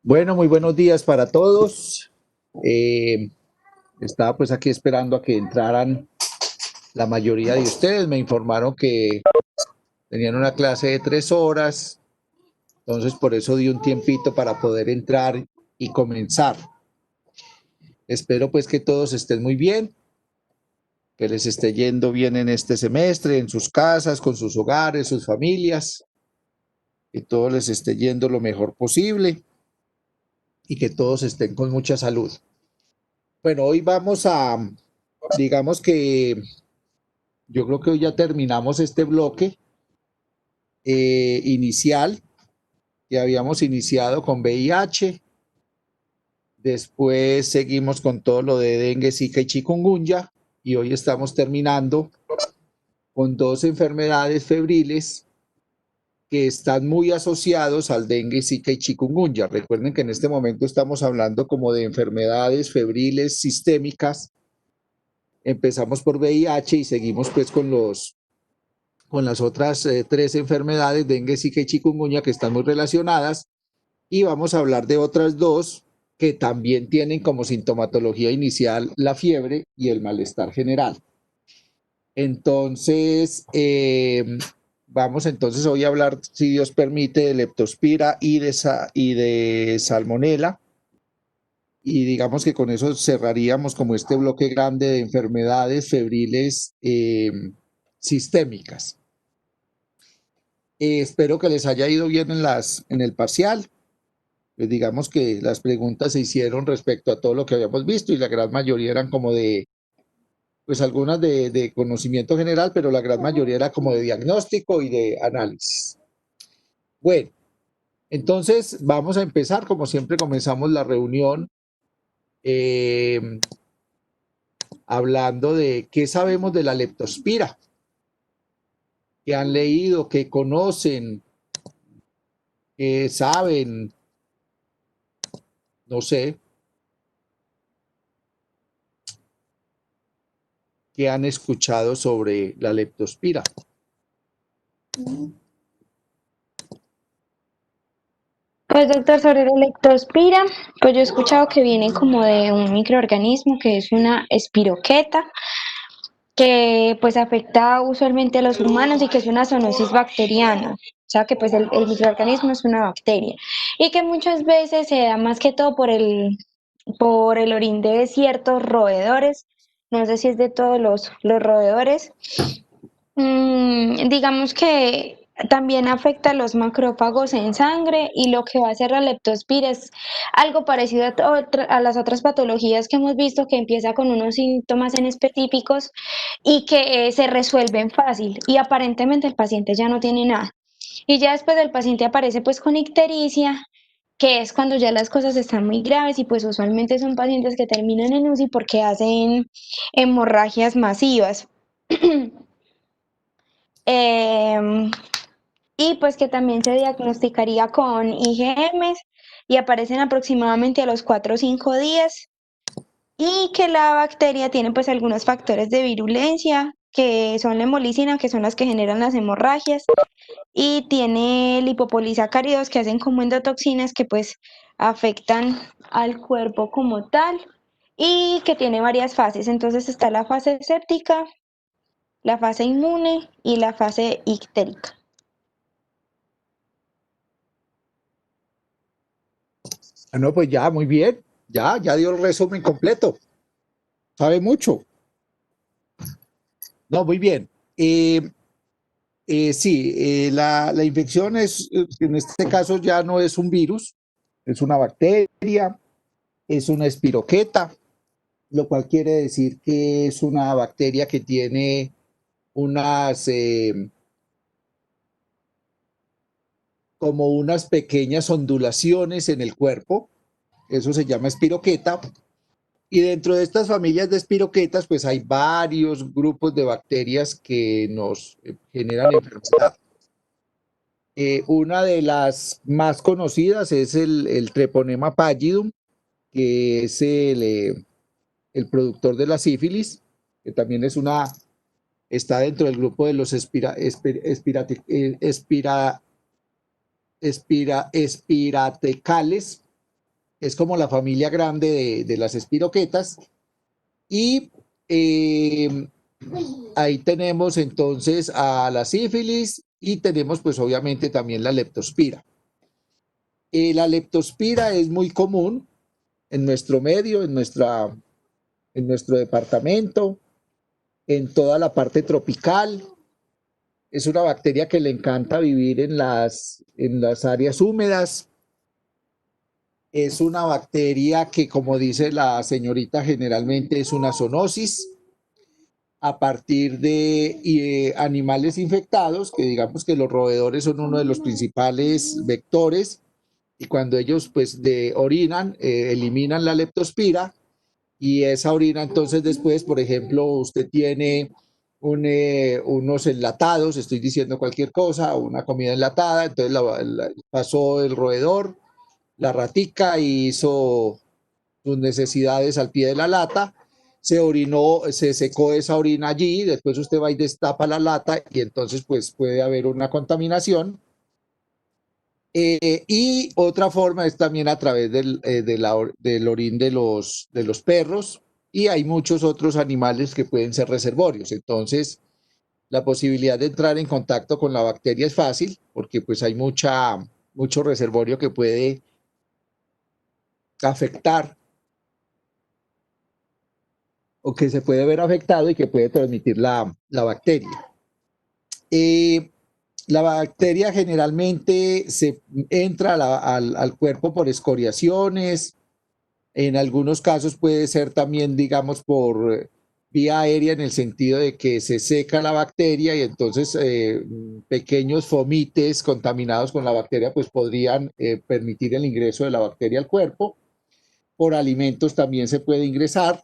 Bueno, muy buenos días para todos. Eh, Estaba pues aquí esperando a que entraran la mayoría de ustedes. Me informaron que tenían una clase de 3 horas, entonces por eso di un tiempito para poder entrar y comenzar. Espero pues que todos estén muy bien, que les esté yendo bien en este semestre, en sus casas, con sus hogares, sus familias, que todo les esté yendo lo mejor posible y que todos estén con mucha salud. Bueno, hoy vamos a, digamos que yo creo que hoy ya terminamos este bloque inicial que habíamos iniciado con VIH. Después seguimos con todo lo de dengue, zika y chikungunya. Y hoy estamos terminando con dos enfermedades febriles que están muy asociados al dengue, zika y chikungunya. Recuerden que en este momento estamos hablando como de enfermedades febriles sistémicas. Empezamos por VIH y seguimos pues con las otras tres enfermedades, dengue, zika y chikungunya, que están muy relacionadas, y vamos a hablar de otras dos que también tienen como sintomatología inicial la fiebre y el malestar general. Entonces, vamos entonces hoy a hablar, si Dios permite, de leptospira y de salmonela, y digamos que con eso cerraríamos como este bloque grande de enfermedades febriles sistémicas. Espero que les haya ido bien en el parcial. Pues digamos que las preguntas se hicieron respecto a todo lo que habíamos visto y la gran mayoría eran como pues algunas de conocimiento general, pero la gran mayoría era como de diagnóstico y de análisis. Bueno, entonces vamos a empezar, como siempre comenzamos la reunión eh, hablando de qué sabemos de la leptospira, qué han leído, qué conocen, qué saben, no sé, qué han escuchado sobre la leptospira. Pues doctor, sobre la leptospira, pues yo he escuchado que viene como de un microorganismo que es una espiroqueta, que pues afecta usualmente a los humanos y que es una zoonosis bacteriana. O sea que pues el microorganismo es una bacteria y que muchas veces se da más que todo por el orín de ciertos roedores. No sé si es de todos los roedores. Digamos que también afecta a los macrófagos en sangre y lo que va a hacer la leptospira es algo parecido a las otras patologías que hemos visto, que empieza con unos síntomas en específicos y que se resuelven fácil y aparentemente el paciente ya no tiene nada. Y ya después el paciente aparece pues con ictericia, que es cuando ya las cosas están muy graves y pues usualmente son pacientes que terminan en UCI porque hacen hemorragias masivas. Em, y pues que también se diagnosticaría con IgMs y aparecen aproximadamente a los 4 o 5 días y que la bacteria tiene pues algunos factores de virulencia que son la hemolicina, que son las que generan las hemorragias, y tiene lipopolisacáridos que hacen como endotoxinas que pues afectan al cuerpo como tal y que tiene varias fases. Entonces está la fase séptica, la fase inmune y la fase ictérica. Ah, no, pues ya, muy bien, ya dio el resumen completo, sabe mucho. No, muy bien. Sí, la infección en este caso ya no es un virus, es una bacteria, es una espiroqueta, lo cual quiere decir que es una bacteria que tiene unas, como unas pequeñas ondulaciones en el cuerpo, eso se llama espiroqueta. Y dentro de estas familias de espiroquetas, pues hay varios grupos de bacterias que nos generan enfermedad. Una de las más conocidas es el Treponema pallidum, que es el productor de la sífilis, que también está dentro del grupo de los espiratecales. es como la familia grande de las espiroquetas. Y ahí tenemos entonces a la sífilis y tenemos pues obviamente también la leptospira. La leptospira es muy común en nuestro medio, en nuestro departamento, en toda la parte tropical. Es una bacteria que le encanta vivir en las áreas húmedas. Es una bacteria que, como dice la señorita, generalmente es una zoonosis a partir de animales infectados, que digamos que los roedores son uno de los principales vectores, y cuando ellos pues orinan, eliminan la leptospira, y esa orina entonces después, por ejemplo, usted tiene unos enlatados, estoy diciendo cualquier cosa, una comida enlatada, entonces pasó el roedor, la ratica y hizo sus necesidades al pie de la lata, se orinó, se secó esa orina allí, después usted va y destapa la lata y entonces pues puede haber una contaminación. Y otra forma es también a través del orín de los perros, y hay muchos otros animales que pueden ser reservorios. Entonces, la posibilidad de entrar en contacto con la bacteria es fácil porque pues hay mucho reservorio que puede afectar o que se puede ver afectado y que puede transmitir la bacteria. La bacteria generalmente se entra al cuerpo por escoriaciones, en algunos casos puede ser también, digamos, por vía aérea en el sentido de que se seca la bacteria y entonces pequeños fomites contaminados con la bacteria pues podrían permitir el ingreso de la bacteria al cuerpo. Por alimentos también se puede ingresar.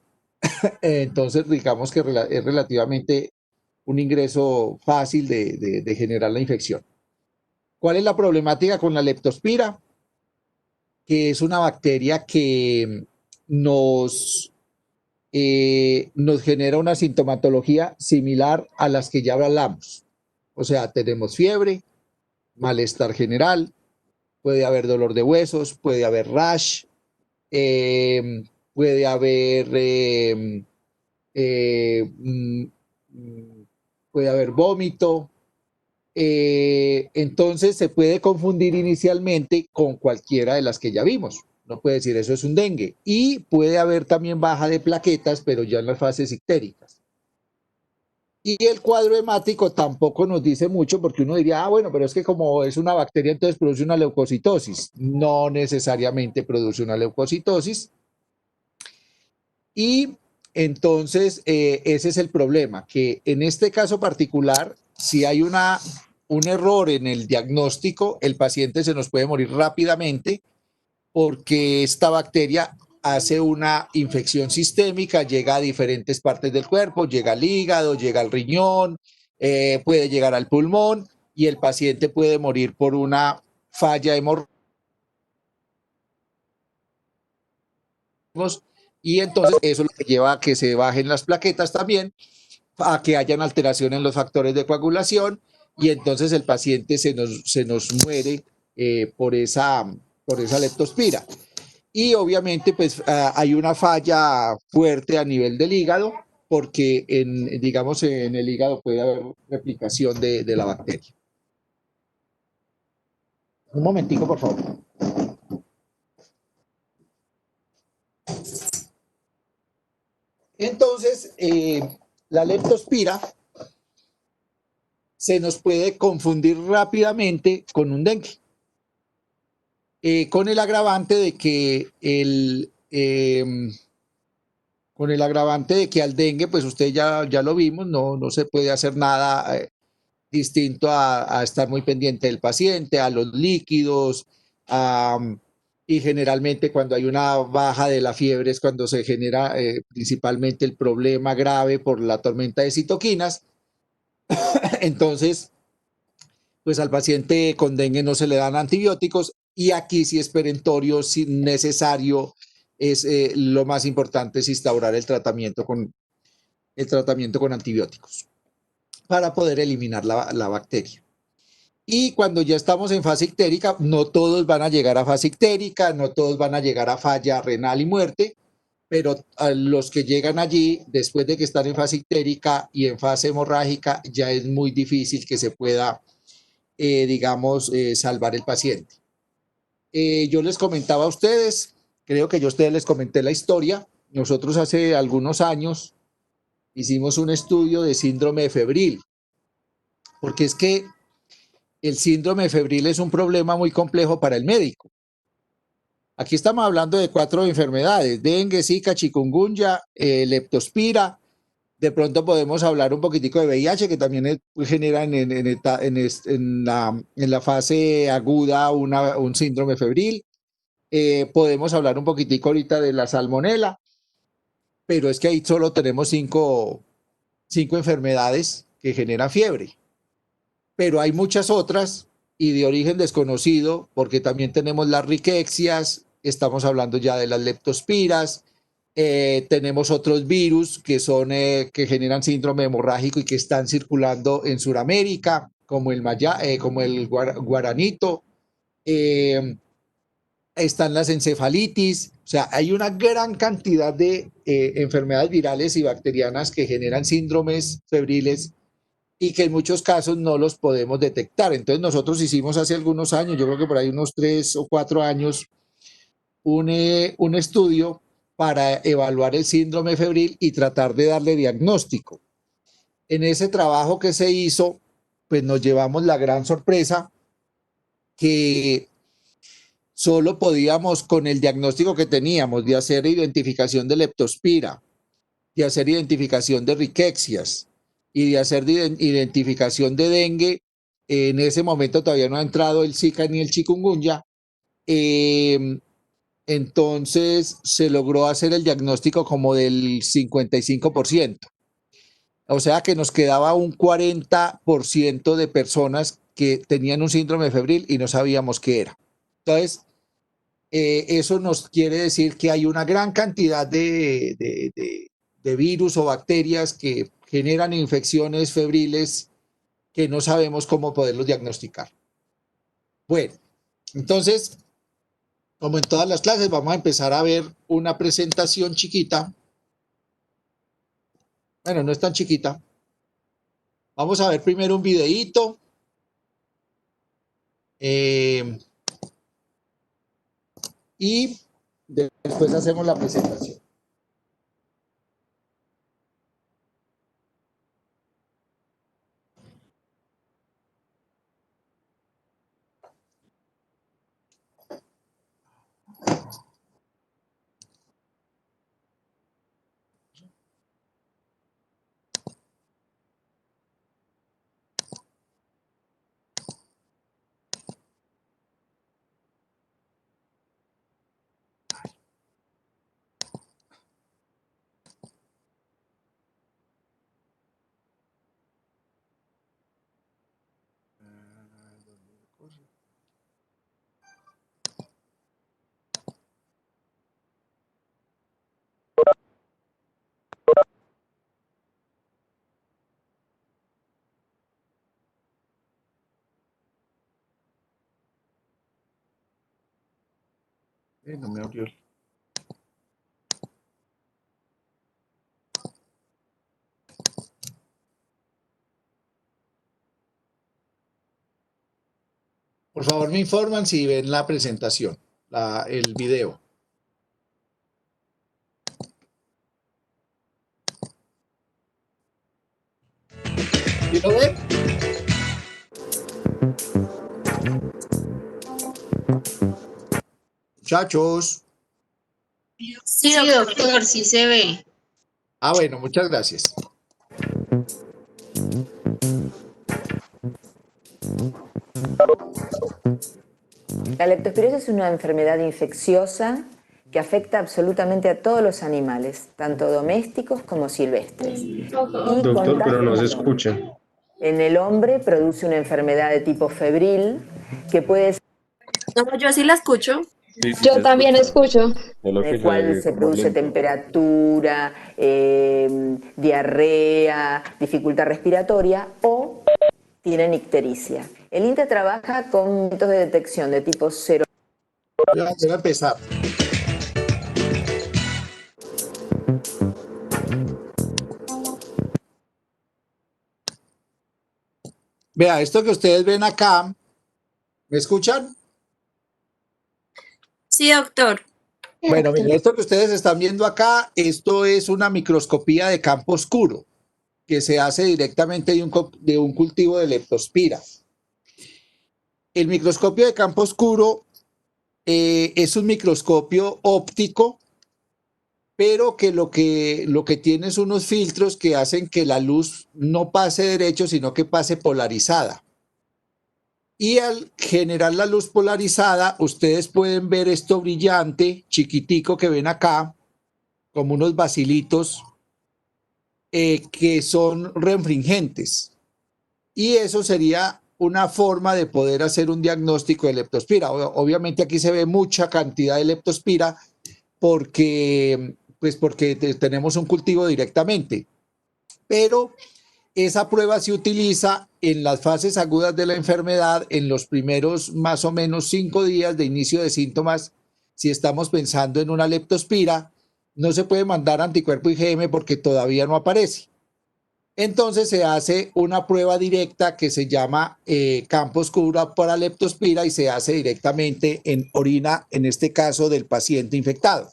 Entonces, digamos que es relativamente un ingreso fácil de generar la infección. ¿Cuál es la problemática con la leptospira? Que es una bacteria que nos genera una sintomatología similar a las que ya hablamos. O sea, tenemos fiebre, malestar general, puede haber dolor de huesos, puede haber rash, eh, puede haber eh, mm, puede haber vómito. Entonces se puede confundir inicialmente con cualquiera de las que ya vimos. No puede decir eso es un dengue. Y puede haber también baja de plaquetas, pero ya en las fases ictéricas. Y el cuadro hemático tampoco nos dice mucho porque uno diría, ah, bueno, pero es que como es una bacteria, entonces produce una leucocitosis. No necesariamente produce una leucocitosis. Y entonces ese es el problema, que en este caso particular, si hay un error en el diagnóstico, el paciente se nos puede morir rápidamente porque esta bacteria hace una infección sistémica, llega a diferentes partes del cuerpo, llega al hígado, llega al riñón, puede llegar al pulmón y el paciente puede morir por una falla hemorrágica. Y entonces eso es lo que lleva a que se bajen las plaquetas también, a que hayan alteración en los factores de coagulación y entonces el paciente se nos muere por esa leptospira. Y obviamente pues hay una falla fuerte a nivel del hígado porque digamos en el hígado puede haber replicación de la bacteria. Un momentico, por favor. Entonces, la leptospira se nos puede confundir rápidamente con un dengue, con el agravante de que con el agravante de que al dengue, pues usted ya lo vimos, no se puede hacer nada distinto a estar muy pendiente del paciente, a los líquidos, a, y generalmente cuando hay una baja de la fiebre es cuando se genera principalmente el problema grave por la tormenta de citoquinas. Entonces, pues al paciente con dengue no se le dan antibióticos y aquí si es perentorio, si necesario, es lo más importante es instaurar el tratamiento con antibióticos para poder eliminar la bacteria. Y cuando ya estamos en fase ictérica, no todos van a llegar a fase ictérica, no todos van a llegar a falla renal y muerte, pero a los que llegan allí, después de que están en fase ictérica y en fase hemorrágica, ya es muy difícil que se pueda, digamos, salvar el paciente. Yo les comentaba a ustedes, creo que yo a ustedes les comenté la historia. Nosotros hace algunos años hicimos un estudio de síndrome febril, porque es que el síndrome febril es un problema muy complejo para el médico. Aquí estamos hablando de 4 enfermedades: dengue, zika, chikungunya, leptospira. De pronto podemos hablar un poquitico de VIH, que también genera en la fase aguda un síndrome febril. Podemos hablar un poquitico ahorita de la salmonela, pero es que ahí solo tenemos 5 enfermedades que generan fiebre. Pero hay muchas otras y de origen desconocido, porque también tenemos las riquecias, estamos hablando ya de las leptospiras, tenemos otros virus que son que generan síndrome hemorrágico y que están circulando en Sudamérica, como como el guaranito, están las encefalitis, o sea, hay una gran cantidad de enfermedades virales y bacterianas que generan síndromes febriles y que en muchos casos no los podemos detectar. Entonces nosotros hicimos hace algunos años, yo creo que por ahí unos 3 o 4 años, un estudio para evaluar el síndrome febril y tratar de darle diagnóstico. En ese trabajo que se hizo, pues nos llevamos la gran sorpresa que solo podíamos, con el diagnóstico que teníamos, de hacer identificación de leptospira, de hacer identificación de riquecias y de hacer identificación de dengue. En ese momento todavía no ha entrado el Zika ni el chikungunya. Entonces se logró hacer el diagnóstico como del 55%. O sea que nos quedaba un 40% de personas que tenían un síndrome febril y no sabíamos qué era. Entonces, eso nos quiere decir que hay una gran cantidad de virus o bacterias que generan infecciones febriles que no sabemos cómo poderlos diagnosticar. Bueno, entonces, como en todas las clases, vamos a empezar a ver una presentación chiquita. Bueno, no es tan chiquita. Vamos a ver primero un videíto. Y después hacemos la presentación. No me abrió. Por favor, me informan si ven la presentación, el video. ¿Sí lo ven? Muchachos. Sí, doctor, sí se ve. Ah, bueno, muchas gracias. La leptospirosis es una enfermedad infecciosa que afecta absolutamente a todos los animales, tanto domésticos como silvestres. Doctor, pero no se escucha. En el hombre produce una enfermedad de tipo febril que puede ser No, yo sí la escucho. Sí, Yo también escucho. en el cual se produce temperatura, diarrea, dificultad respiratoria o tienen ictericia. El INTA trabaja con métodos de detección de tipo cero. Voy a empezar. Vea, esto que ustedes ven acá, ¿me escuchan? Sí, doctor. Bueno, miren, esto que ustedes están viendo acá, esto es una microscopía de campo oscuro que se hace directamente de un cultivo de leptospira. El microscopio de campo oscuro es un microscopio óptico, pero que tiene es unos filtros que hacen que la luz no pase derecho, sino que pase polarizada. Y al generar la luz polarizada, ustedes pueden ver esto brillante, chiquitico que ven acá, como unos bacilitos que son refringentes. Y eso sería una forma de poder hacer un diagnóstico de leptospira. Obviamente aquí se ve mucha cantidad de leptospira porque tenemos un cultivo directamente. Pero esa prueba se utiliza en las fases agudas de la enfermedad, en los primeros más o menos 5 días de inicio de síntomas. Si estamos pensando en una leptospira, no se puede mandar anticuerpo IgM porque todavía no aparece. Entonces se hace una prueba directa que se llama campo oscuro para leptospira y se hace directamente en orina, en este caso del paciente infectado.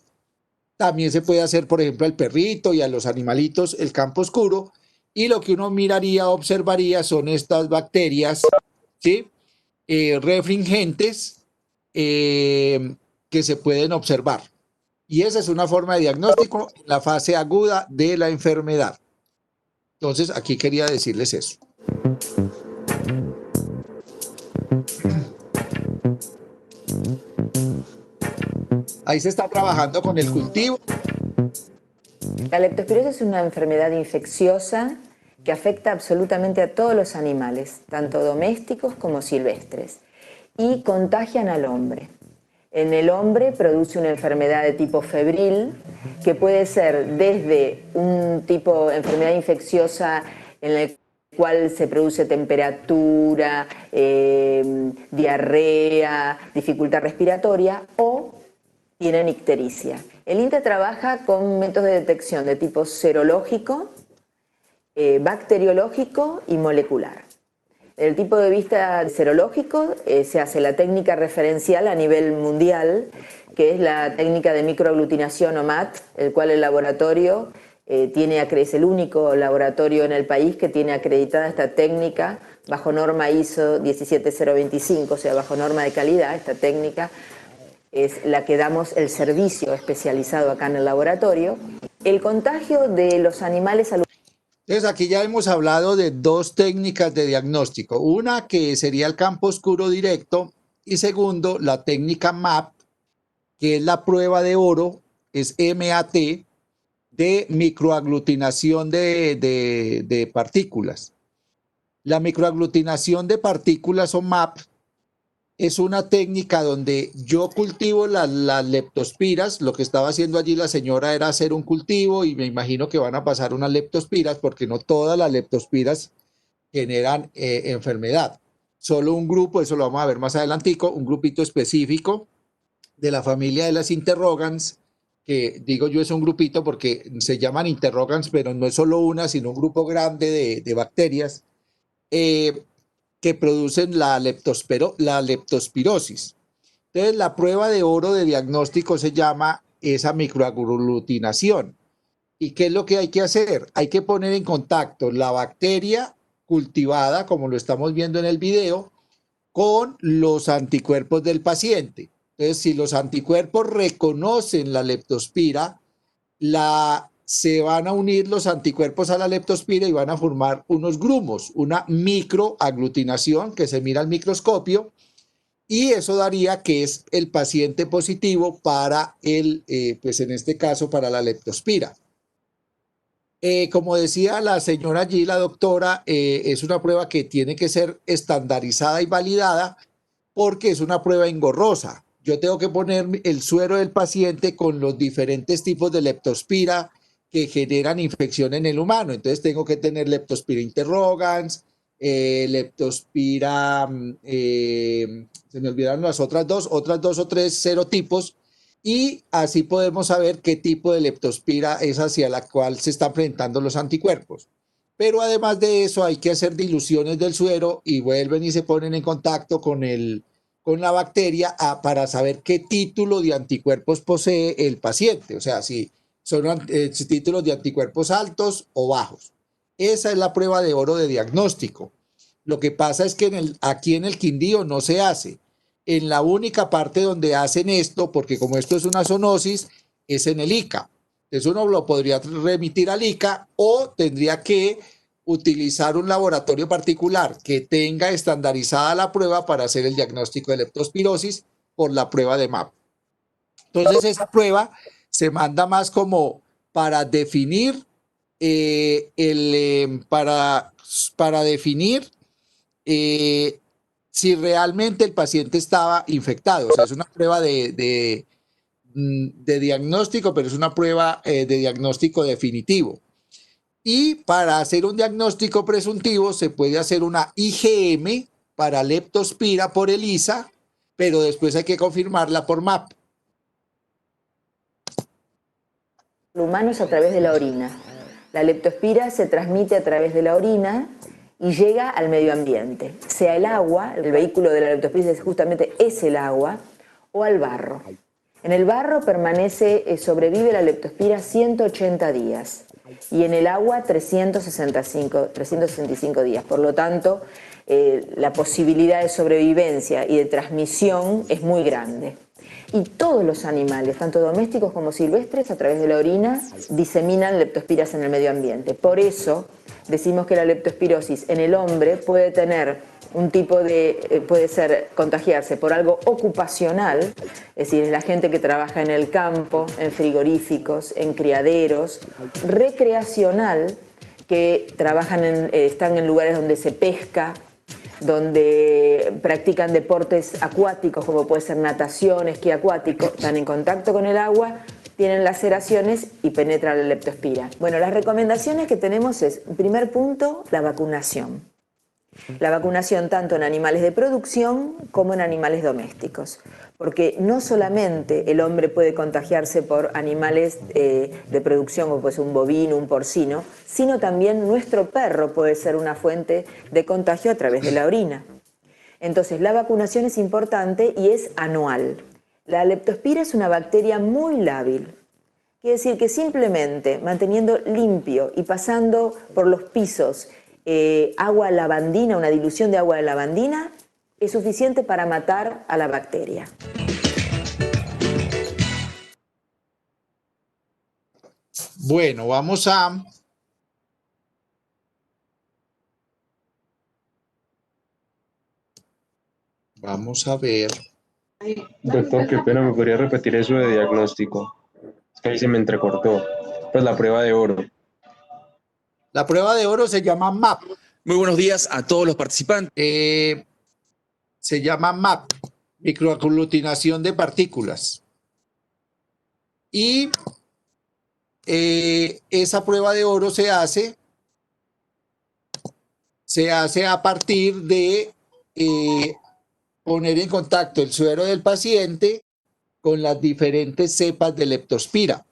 También se puede hacer, por ejemplo, al perrito y a los animalitos el campo oscuro, y lo que uno miraría, observaría son estas bacterias, ¿sí? Refringentes que se pueden observar. Y esa es una forma de diagnóstico en la fase aguda de la enfermedad. Entonces, aquí quería decirles eso. Ahí se está trabajando con el cultivo. La leptospirosis es una enfermedad infecciosa que afecta absolutamente a todos los animales, tanto domésticos como silvestres, y contagian al hombre. En el hombre produce una enfermedad de tipo febril, que puede ser desde un tipo de enfermedad infecciosa en el cual se produce temperatura, diarrea, dificultad respiratoria, o tienen ictericia. El INTA trabaja con métodos de detección de tipo serológico, bacteriológico y molecular. Desde el tipo de vista serológico se hace la técnica referencial a nivel mundial, que es la técnica de microaglutinación o MAT, el cual el laboratorio es el único laboratorio en el país que tiene acreditada esta técnica bajo norma ISO 17025, o sea, bajo norma de calidad. Esta técnica es la que damos el servicio especializado acá en el laboratorio. El contagio de los animales al... Entonces, aquí ya hemos hablado de dos técnicas de diagnóstico. Una que sería el campo oscuro directo y segundo, la técnica MAP, que es la prueba de oro, es MAT, de microaglutinación de partículas. La microaglutinación de partículas o MAP es una técnica donde yo cultivo las leptospiras. Lo que estaba haciendo allí la señora era hacer un cultivo y me imagino que van a pasar unas leptospiras porque no todas las leptospiras generan enfermedad. Solo un grupo, eso lo vamos a ver más adelantico, un grupito específico de la familia de las interrogans, que digo yo es un grupito porque se llaman interrogans, pero no es solo una, sino un grupo grande de bacterias eh, que producen la leptospirosis. Entonces, la prueba de oro de diagnóstico se llama esa microaglutinación. ¿Y qué es lo que hay que hacer? Hay que poner en contacto la bacteria cultivada, como lo estamos viendo en el video, con los anticuerpos del paciente. Entonces, si los anticuerpos reconocen la leptospira, se van a unir los anticuerpos a la leptospira y van a formar unos grumos, una microaglutinación que se mira al microscopio, y eso daría que es el paciente positivo para pues en este caso, para la leptospira. Como decía la señora allí, la doctora, es una prueba que tiene que ser estandarizada y validada porque es una prueba engorrosa. Yo tengo que poner el suero del paciente con los diferentes tipos de leptospira que generan infección en el humano. Entonces tengo que tener leptospira interrogans, Leptospira, se me olvidaron las otras dos o tres serotipos, y así podemos saber qué tipo de leptospira es hacia la cual se están presentando los anticuerpos. Pero además de eso hay que hacer diluciones del suero y vuelven y se ponen en contacto con la bacteria para saber qué título de anticuerpos posee el paciente, o sea, si son títulos de anticuerpos altos o bajos. Esa es la prueba de oro de diagnóstico. Lo que pasa es que aquí en el Quindío no se hace. En la única parte donde hacen esto, porque como esto es una zoonosis, es en el ICA. Entonces uno lo podría remitir al ICA o tendría que utilizar un laboratorio particular que tenga estandarizada la prueba para hacer el diagnóstico de leptospirosis por la prueba de MAP. Entonces esa prueba se manda más como para definir para definir si realmente el paciente estaba infectado. O sea, es una prueba de diagnóstico, pero es una prueba de diagnóstico definitivo. Y para hacer un diagnóstico presuntivo se puede hacer una IgM para leptospira por ELISA, pero después hay que confirmarla por MAP. Humanos a través de la orina. La leptospira se transmite a través de la orina y llega al medio ambiente, sea el agua, el vehículo de la leptospira justamente es el agua, o al barro. En el barro sobrevive la leptospira 180 días y en el agua 365 días. Por lo tanto, la posibilidad de sobrevivencia y de transmisión es muy grande. Y todos los animales, tanto domésticos como silvestres, a través de la orina, diseminan leptospiras en el medio ambiente. Por eso decimos que la leptospirosis en el hombre puede tener contagiarse por algo ocupacional, es decir, es la gente que trabaja en el campo, en frigoríficos, en criaderos, recreacional, que están en lugares donde se pesca, donde practican deportes acuáticos como puede ser natación, esquí acuático, están en contacto con el agua, tienen laceraciones y penetra la leptospira. Bueno, las recomendaciones que tenemos es, en primer punto, la vacunación. La vacunación tanto en animales de producción como en animales domésticos, porque no solamente el hombre puede contagiarse por animales de producción, como puede ser un bovino, un porcino, sino también nuestro perro puede ser una fuente de contagio a través de la orina. Entonces, la vacunación es importante y es anual. La leptospira es una bacteria muy lábil. Quiere decir que simplemente manteniendo limpio y pasando por los pisos agua lavandina, una dilución de agua de lavandina, es suficiente para matar a la bacteria. Bueno, vamos a ver. Doctor, qué pena, ¿me podría repetir eso de diagnóstico? Es que ahí se me entrecortó. Pues la prueba de oro. La prueba de oro se llama MAP. Muy buenos días a todos los participantes. Se llama MAP, microaglutinación de partículas. Y esa prueba de oro se hace a partir de poner en contacto el suero del paciente con las diferentes cepas de leptospira.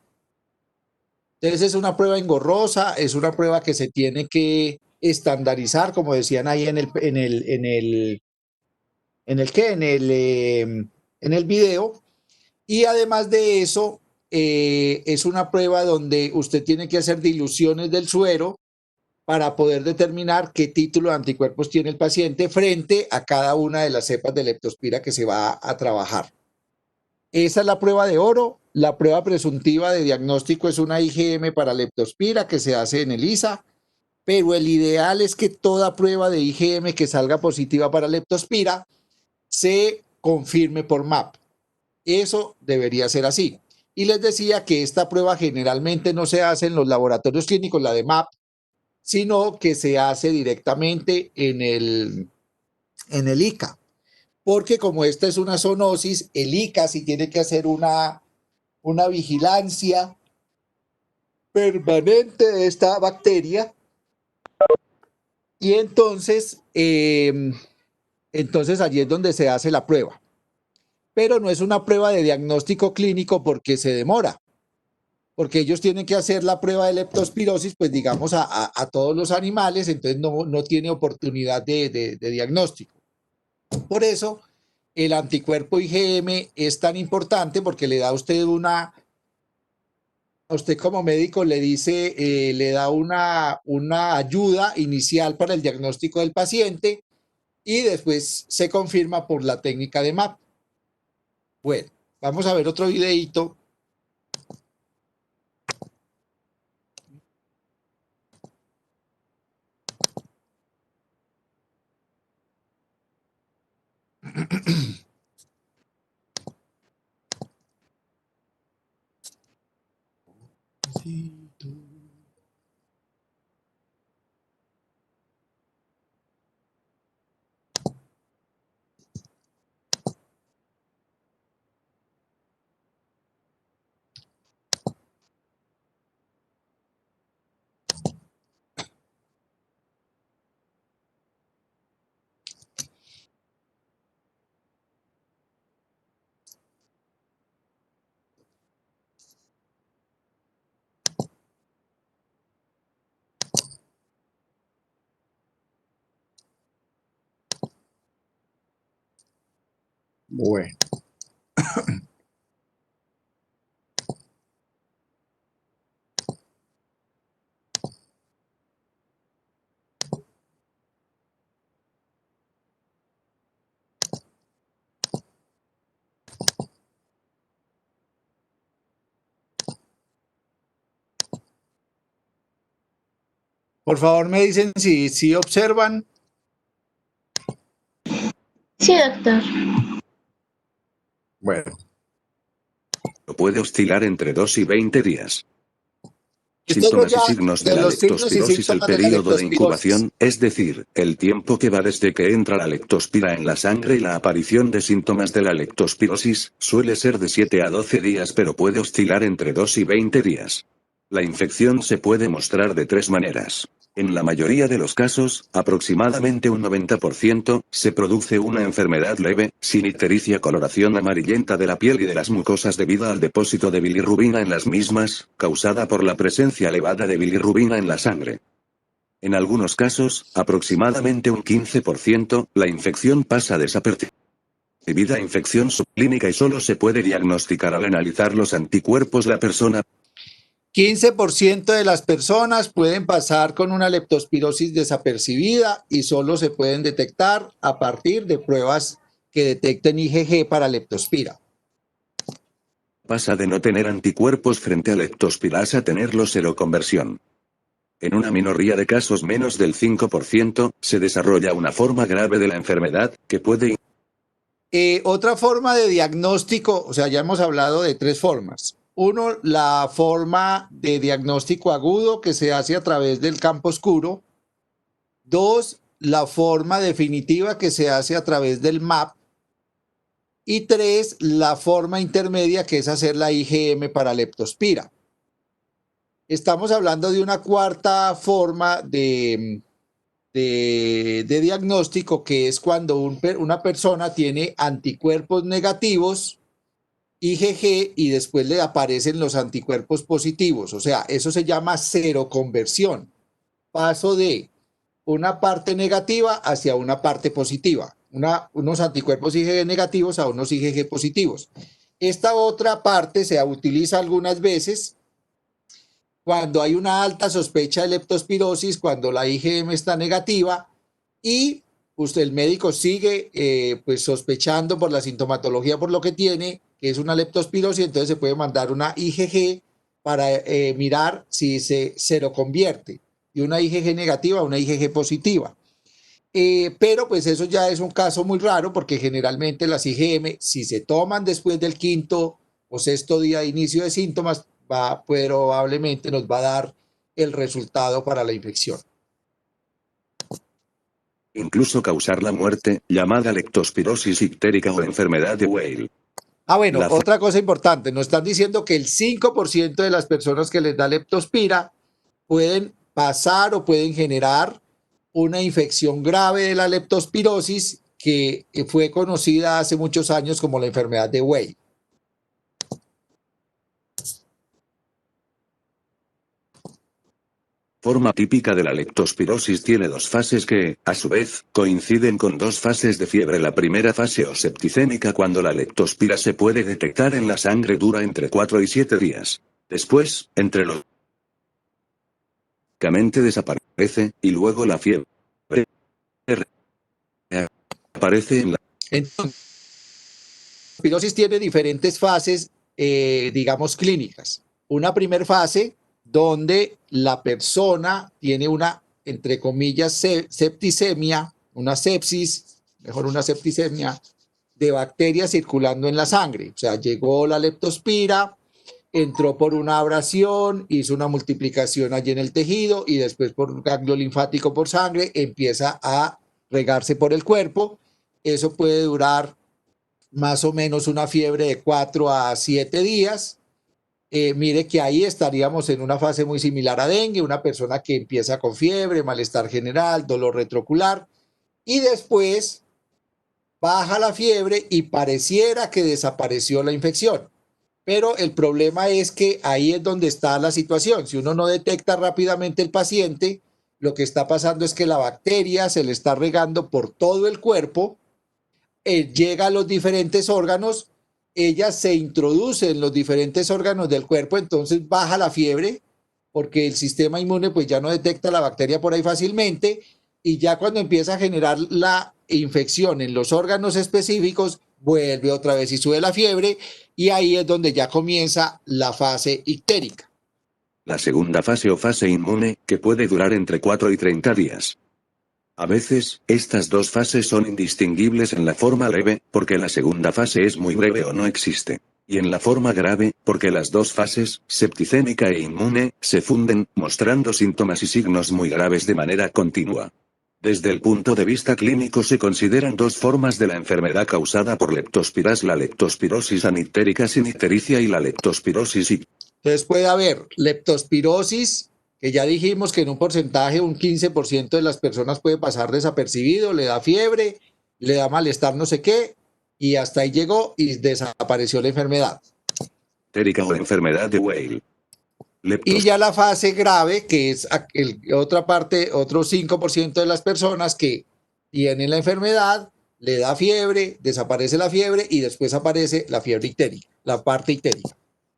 Entonces es una prueba engorrosa, es una prueba que se tiene que estandarizar, como decían ahí en el video. Y además de eso, es una prueba donde usted tiene que hacer diluciones del suero para poder determinar qué título de anticuerpos tiene el paciente frente a cada una de las cepas de leptospira que se va a trabajar. Esa es la prueba de oro. La prueba presuntiva de diagnóstico es una IgM para leptospira que se hace en ELISA, pero el ideal es que toda prueba de IgM que salga positiva para leptospira se confirme por MAP. Eso debería ser así. Y les decía que esta prueba generalmente no se hace en los laboratorios clínicos, la de MAP, sino que se hace directamente en el ICA. Porque como esta es una zoonosis, el ICA sí tiene que hacer una vigilancia permanente de esta bacteria Y entonces allí es donde se hace la prueba. Pero no es una prueba de diagnóstico clínico porque se demora, porque ellos tienen que hacer la prueba de leptospirosis, pues digamos, a todos los animales, entonces no tiene oportunidad de diagnóstico. Por eso el anticuerpo IgM es tan importante porque le da a usted a usted como médico le dice, le da una ayuda inicial para el diagnóstico del paciente y después se confirma por la técnica de MAP. Bueno, vamos a ver otro videito. Bueno. Por favor, me dicen si observan. Sí, doctor. Bueno, Puede oscilar entre 2 y 20 días. esto es Síntomas ya y signos de de la los signos y leptospirosis. El síntomas de la periodo de leptospirosis. incubación, es decir, el tiempo que va desde que entra la leptospira en la sangre y la aparición de síntomas de la leptospirosis, suele ser de 7 a 12 días, pero puede oscilar entre 2 y 20 días. La infección se puede mostrar de 3 maneras. En la mayoría de los casos, aproximadamente un 90%, se produce una enfermedad leve, sin ictericia, coloración amarillenta de la piel y de las mucosas debido al depósito de bilirrubina en las mismas, causada por la presencia elevada de bilirrubina en la sangre. En algunos casos, aproximadamente un 15%, la infección pasa desapercibida, infección subclínica, y solo se puede diagnosticar al analizar los anticuerpos. La persona 15% de las personas pueden pasar con una leptospirosis desapercibida y solo se pueden detectar a partir de pruebas que detecten IgG para leptospira. pasa de no tener anticuerpos frente a leptospirasa a tenerlo seroconversión. En una minoría de casos, menos del 5%, se desarrolla una forma grave de la enfermedad, que puede Otra forma de diagnóstico, o sea, ya hemos hablado de 3 formas. Uno, la forma de diagnóstico agudo que se hace a través del campo oscuro. 2, la forma definitiva que se hace a través del MAP. Y 3, la forma intermedia que es hacer la IgM para leptospira. Estamos hablando de una cuarta forma de diagnóstico, que es cuando una persona tiene anticuerpos negativos, IgG, y después le aparecen los anticuerpos positivos. O sea, eso se llama seroconversión. Paso de una parte negativa hacia una parte positiva. Unos anticuerpos IgG negativos a unos IgG positivos. Esta otra parte se utiliza algunas veces cuando hay una alta sospecha de leptospirosis, cuando la IgM está negativa y usted, el médico, sigue pues sospechando por la sintomatología, por lo que tiene, que es una leptospirosis, entonces se puede mandar una IgG para mirar si se lo convierte de una IgG negativa a una IgG positiva. Pero pues eso ya es un caso muy raro, porque generalmente las IgM, si se toman después del 5º o 6º día de inicio de síntomas, probablemente nos va a dar el resultado para la infección. incluso causar la muerte, llamada leptospirosis ictérica o enfermedad de Weil. Bueno, otra cosa importante, nos están diciendo que el 5% de las personas que les da leptospira pueden pasar o pueden generar una infección grave de la leptospirosis que fue conocida hace muchos años como la enfermedad de Weil. Forma típica de la leptospirosis tiene dos fases que, a su vez, coinciden con dos fases de fiebre. La primera fase o septicémica, cuando la leptospira se puede detectar en la sangre, dura entre 4 y 7 días. Después, entre los desaparece, y luego la fiebre aparece en la... Entonces, la leptospirosis tiene diferentes fases, digamos, clínicas. Una primera fase donde la persona tiene una, entre comillas, septicemia, una sepsis, mejor una septicemia, de bacterias circulando en la sangre. O sea, llegó la leptospira, entró por una abrasión, hizo una multiplicación allí en el tejido y después por un ganglio linfático por sangre empieza a regarse por el cuerpo. Eso puede durar más o menos una fiebre de 4 a 7 días. Mire que ahí estaríamos en una fase muy similar a dengue, una persona que empieza con fiebre, malestar general, dolor retrocular y después baja la fiebre y pareciera que desapareció la infección. Pero el problema es que ahí es donde está la situación. Si uno no detecta rápidamente el paciente, lo que está pasando es que la bacteria se le está regando por todo el cuerpo, llega a los diferentes órganos, ella se introduce en los diferentes órganos del cuerpo, entonces baja la fiebre porque el sistema inmune pues ya no detecta la bacteria por ahí fácilmente y ya cuando empieza a generar la infección en los órganos específicos, vuelve otra vez y sube la fiebre y ahí es donde ya comienza la fase ictérica. La segunda fase o fase inmune, que puede durar entre 4 y 30 días. A veces, estas dos fases son indistinguibles en la forma leve, porque la segunda fase es muy breve o no existe. Y en la forma grave, porque las dos fases, septicémica e inmune, se funden, mostrando síntomas y signos muy graves de manera continua. Desde el punto de vista clínico se consideran dos formas de la enfermedad causada por leptospiras: la leptospirosis anictérica sin ictericia y la leptospirosis ictérica. Entonces puede haber leptospirosis, que ya dijimos que en un porcentaje, un 15% de las personas puede pasar desapercibido, le da fiebre, le da malestar no sé qué, y hasta ahí llegó y desapareció la enfermedad. Ictérica o enfermedad de Weil. Y ya la fase grave, que es otra parte, otro 5% de las personas que tienen la enfermedad, le da fiebre, desaparece la fiebre y después aparece la fiebre ictérica, la parte ictérica.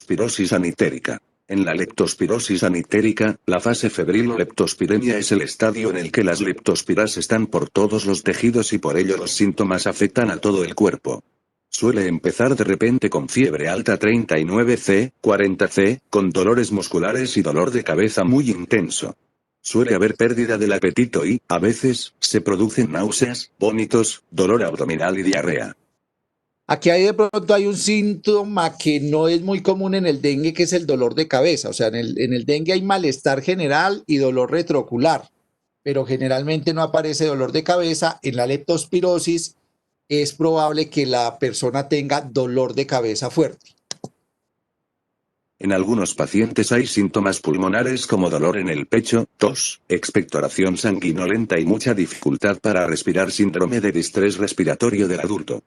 Leptospirosis anictérica. En la leptospirosis anictérica, la fase febril o leptospiremia es el estadio en el que las leptospiras están por todos los tejidos y por ello los síntomas afectan a todo el cuerpo. Suele empezar de repente con fiebre alta 39°C, 40°C, con dolores musculares y dolor de cabeza muy intenso. Suele haber pérdida del apetito y, a veces, se producen náuseas, vómitos, dolor abdominal y diarrea. Aquí de pronto hay un síntoma que no es muy común en el dengue, que es el dolor de cabeza. O sea, en el dengue hay malestar general y dolor retroocular, pero generalmente no aparece dolor de cabeza. En la leptospirosis es probable que la persona tenga dolor de cabeza fuerte. En algunos pacientes hay síntomas pulmonares como dolor en el pecho, tos, expectoración sanguinolenta y mucha dificultad para respirar, síndrome de distrés respiratorio del adulto.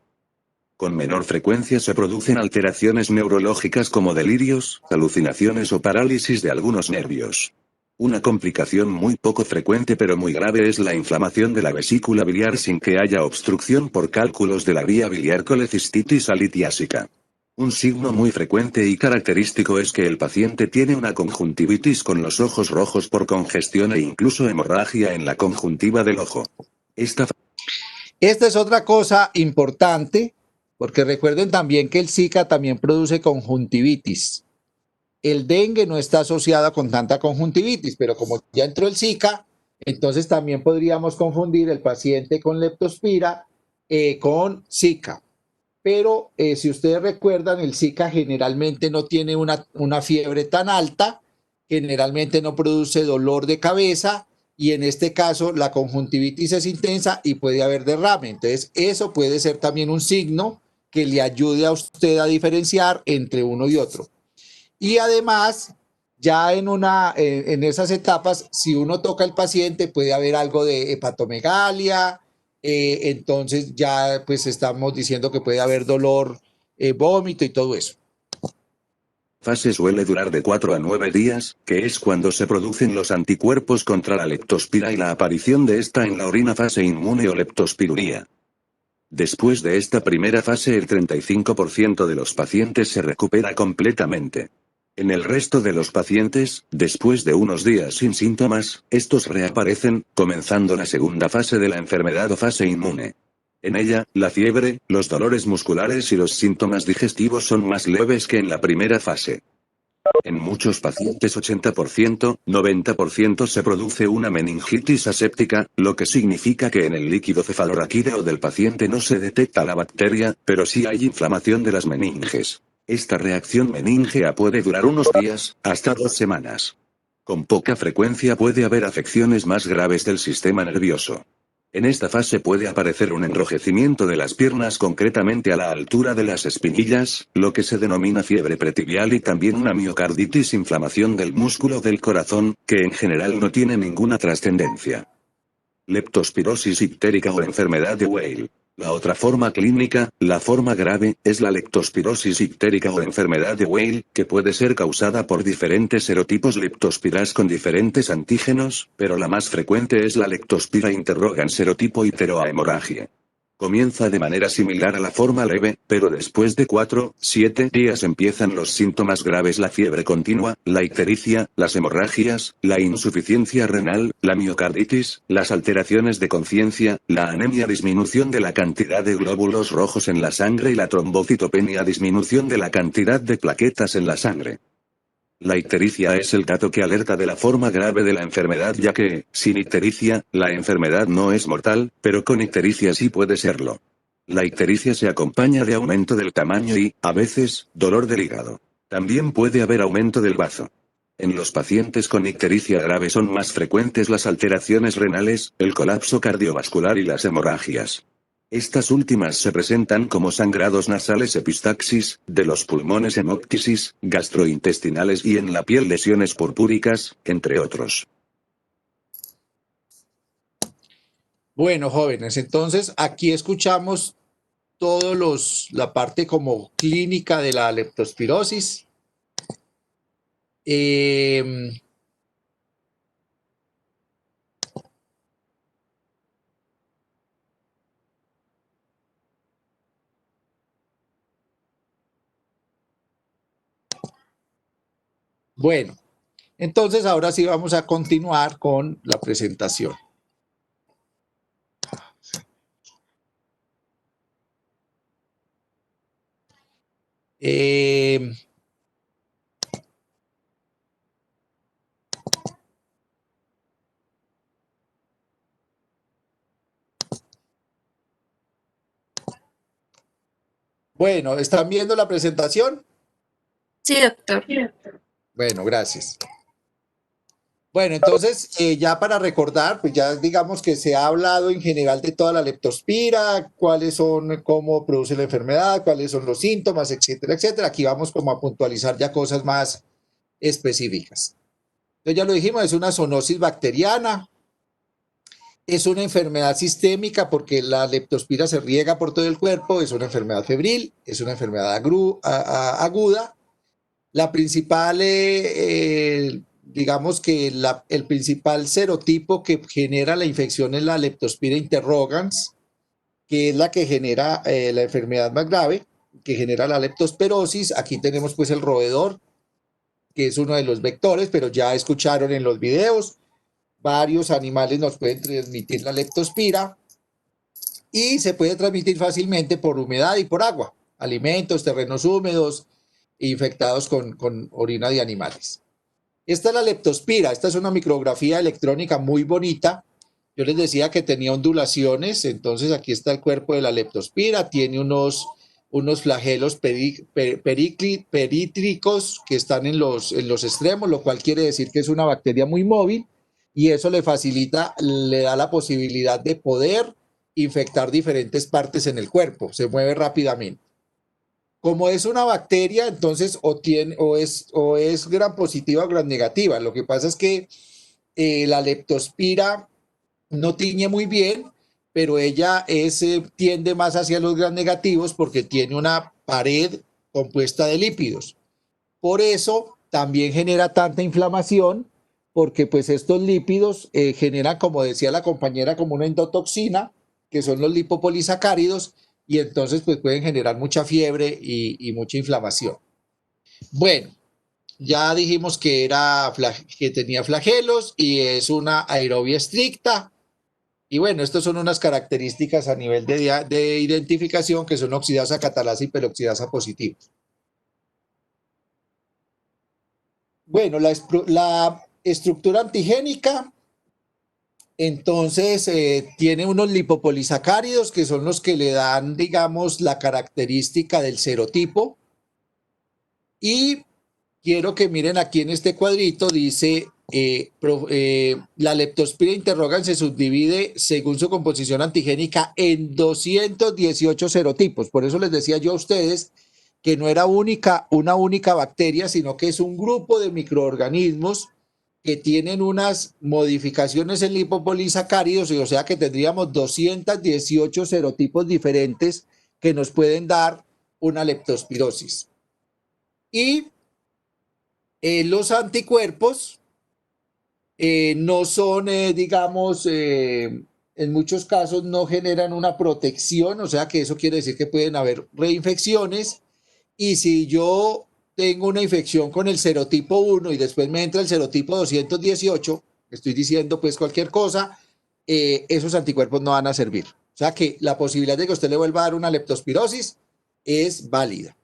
Con menor frecuencia se producen alteraciones neurológicas como delirios, alucinaciones o parálisis de algunos nervios. Una complicación muy poco frecuente pero muy grave es la inflamación de la vesícula biliar sin que haya obstrucción por cálculos de la vía biliar, colecistitis alitiásica. Un signo muy frecuente y característico es que el paciente tiene una conjuntivitis con los ojos rojos por congestión e incluso hemorragia en la conjuntiva del ojo. Esta es otra cosa importante, porque recuerden también que el Zika también produce conjuntivitis. El dengue no está asociado con tanta conjuntivitis, pero como ya entró el Zika, entonces también podríamos confundir el paciente con leptospira con Zika. Pero si ustedes recuerdan, el Zika generalmente no tiene una fiebre tan alta, generalmente no produce dolor de cabeza y en este caso la conjuntivitis es intensa y puede haber derrame. Entonces eso puede ser también un signo que le ayude a usted a diferenciar entre uno y otro. Y además Ya en esas etapas, si uno toca al paciente, puede haber algo de hepatomegalia, entonces ya pues estamos diciendo que puede haber dolor, vómito y todo eso. Fase suele durar de 4 a 9 días, que es cuando se producen los anticuerpos contra la leptospira y la aparición de esta en la orina, fase inmune o leptospiruría. Después de esta primera fase, el 35% de los pacientes se recupera completamente. En el resto de los pacientes, después de unos días sin síntomas, estos reaparecen, comenzando la segunda fase de la enfermedad o fase inmune. En ella, la fiebre, los dolores musculares y los síntomas digestivos son más leves que en la primera fase. En muchos pacientes 80%, 90% se produce una meningitis aséptica, lo que significa que en el líquido cefalorraquídeo del paciente no se detecta la bacteria, pero sí hay inflamación de las meninges. Esta reacción meningea puede durar unos días, hasta 2 semanas. Con poca frecuencia puede haber afecciones más graves del sistema nervioso. En esta fase puede aparecer un enrojecimiento de las piernas, concretamente a la altura de las espinillas, lo que se denomina fiebre pretibial, y también una miocarditis, inflamación del músculo del corazón, que en general no tiene ninguna trascendencia. Leptospirosis ictérica o enfermedad de Weil. La otra forma clínica, la forma grave, es la leptospirosis ictérica o enfermedad de Weil, que puede ser causada por diferentes serotipos leptospiras con diferentes antígenos, pero la más frecuente es la leptospira interrogans serotipo iterohemorragia. Comienza de manera similar a la forma leve, pero después de 4-7 días empiezan los síntomas graves: la fiebre continua, la ictericia, las hemorragias, la insuficiencia renal, la miocarditis, las alteraciones de conciencia, la anemia, disminución de la cantidad de glóbulos rojos en la sangre, y la trombocitopenia, disminución de la cantidad de plaquetas en la sangre. La ictericia es el dato que alerta de la forma grave de la enfermedad, ya que, sin ictericia, la enfermedad no es mortal, pero con ictericia sí puede serlo. La ictericia se acompaña de aumento del tamaño y, a veces, dolor del hígado. También puede haber aumento del bazo. En los pacientes con ictericia grave son más frecuentes las alteraciones renales, el colapso cardiovascular y las hemorragias. Estas últimas se presentan como sangrados nasales, epistaxis, de los pulmones, hemoptisis, gastrointestinales, y en la piel lesiones purpúricas, entre otros. Bueno, jóvenes, entonces aquí escuchamos la parte como clínica de la leptospirosis. Bueno, entonces ahora sí vamos a continuar con la presentación. Bueno, ¿están viendo la presentación? Sí, doctor. Bueno, gracias. Bueno, entonces, ya para recordar, pues ya digamos que se ha hablado en general de toda la leptospira, cuáles son, cómo produce la enfermedad, cuáles son los síntomas, etcétera, etcétera. Aquí vamos como a puntualizar ya cosas más específicas. Entonces ya lo dijimos, es una zoonosis bacteriana, es una enfermedad sistémica porque la leptospira se riega por todo el cuerpo, es una enfermedad febril, es una enfermedad aguda. La principal, digamos que el principal serotipo que genera la infección es la leptospira interrogans, que es la que genera la enfermedad más grave, que genera la leptospirosis. Aquí tenemos pues el roedor, que es uno de los vectores, pero ya escucharon en los videos, varios animales nos pueden transmitir la leptospira y se puede transmitir fácilmente por humedad y por agua, alimentos, terrenos húmedos, infectados con orina de animales. Esta es la leptospira, esta es una micrografía electrónica muy bonita. Yo les decía que tenía ondulaciones, entonces aquí está el cuerpo de la leptospira, tiene unos flagelos perítricos que están en los extremos, lo cual quiere decir que es una bacteria muy móvil y eso le facilita, le da la posibilidad de poder infectar diferentes partes en el cuerpo, se mueve rápidamente. Como es una bacteria, entonces o es gram positiva o gram negativa. Lo que pasa es que la leptospira no tiñe muy bien, pero ella tiende más hacia los gram negativos porque tiene una pared compuesta de lípidos. Por eso también genera tanta inflamación, porque pues estos lípidos generan, como decía la compañera, como una endotoxina, que son los lipopolisacáridos, y entonces pues pueden generar mucha fiebre y mucha inflamación. Bueno, ya dijimos que que tenía flagelos y es una aerobia estricta. Y bueno, estas son unas características a nivel de identificación que son oxidasa, catalasa y peroxidasa positivos. Bueno, la estructura antigénica, entonces tiene unos lipopolisacáridos que son los que le dan, digamos, la característica del serotipo. Y quiero que miren aquí en este cuadrito, dice, la leptospira interrogans se subdivide según su composición antigénica en 218 serotipos. Por eso les decía yo a ustedes que no era una única bacteria, sino que es un grupo de microorganismos que tienen unas modificaciones en lipopolisacáridos, o sea que tendríamos 218 serotipos diferentes que nos pueden dar una leptospirosis. Y los anticuerpos no son, digamos, en muchos casos no generan una protección, o sea que eso quiere decir que pueden haber reinfecciones. Y si yo tengo una infección con el serotipo 1 y después me entra el serotipo 218, estoy diciendo pues cualquier cosa, esos anticuerpos no van a servir. O sea que la posibilidad de que usted le vuelva a dar una leptospirosis es válida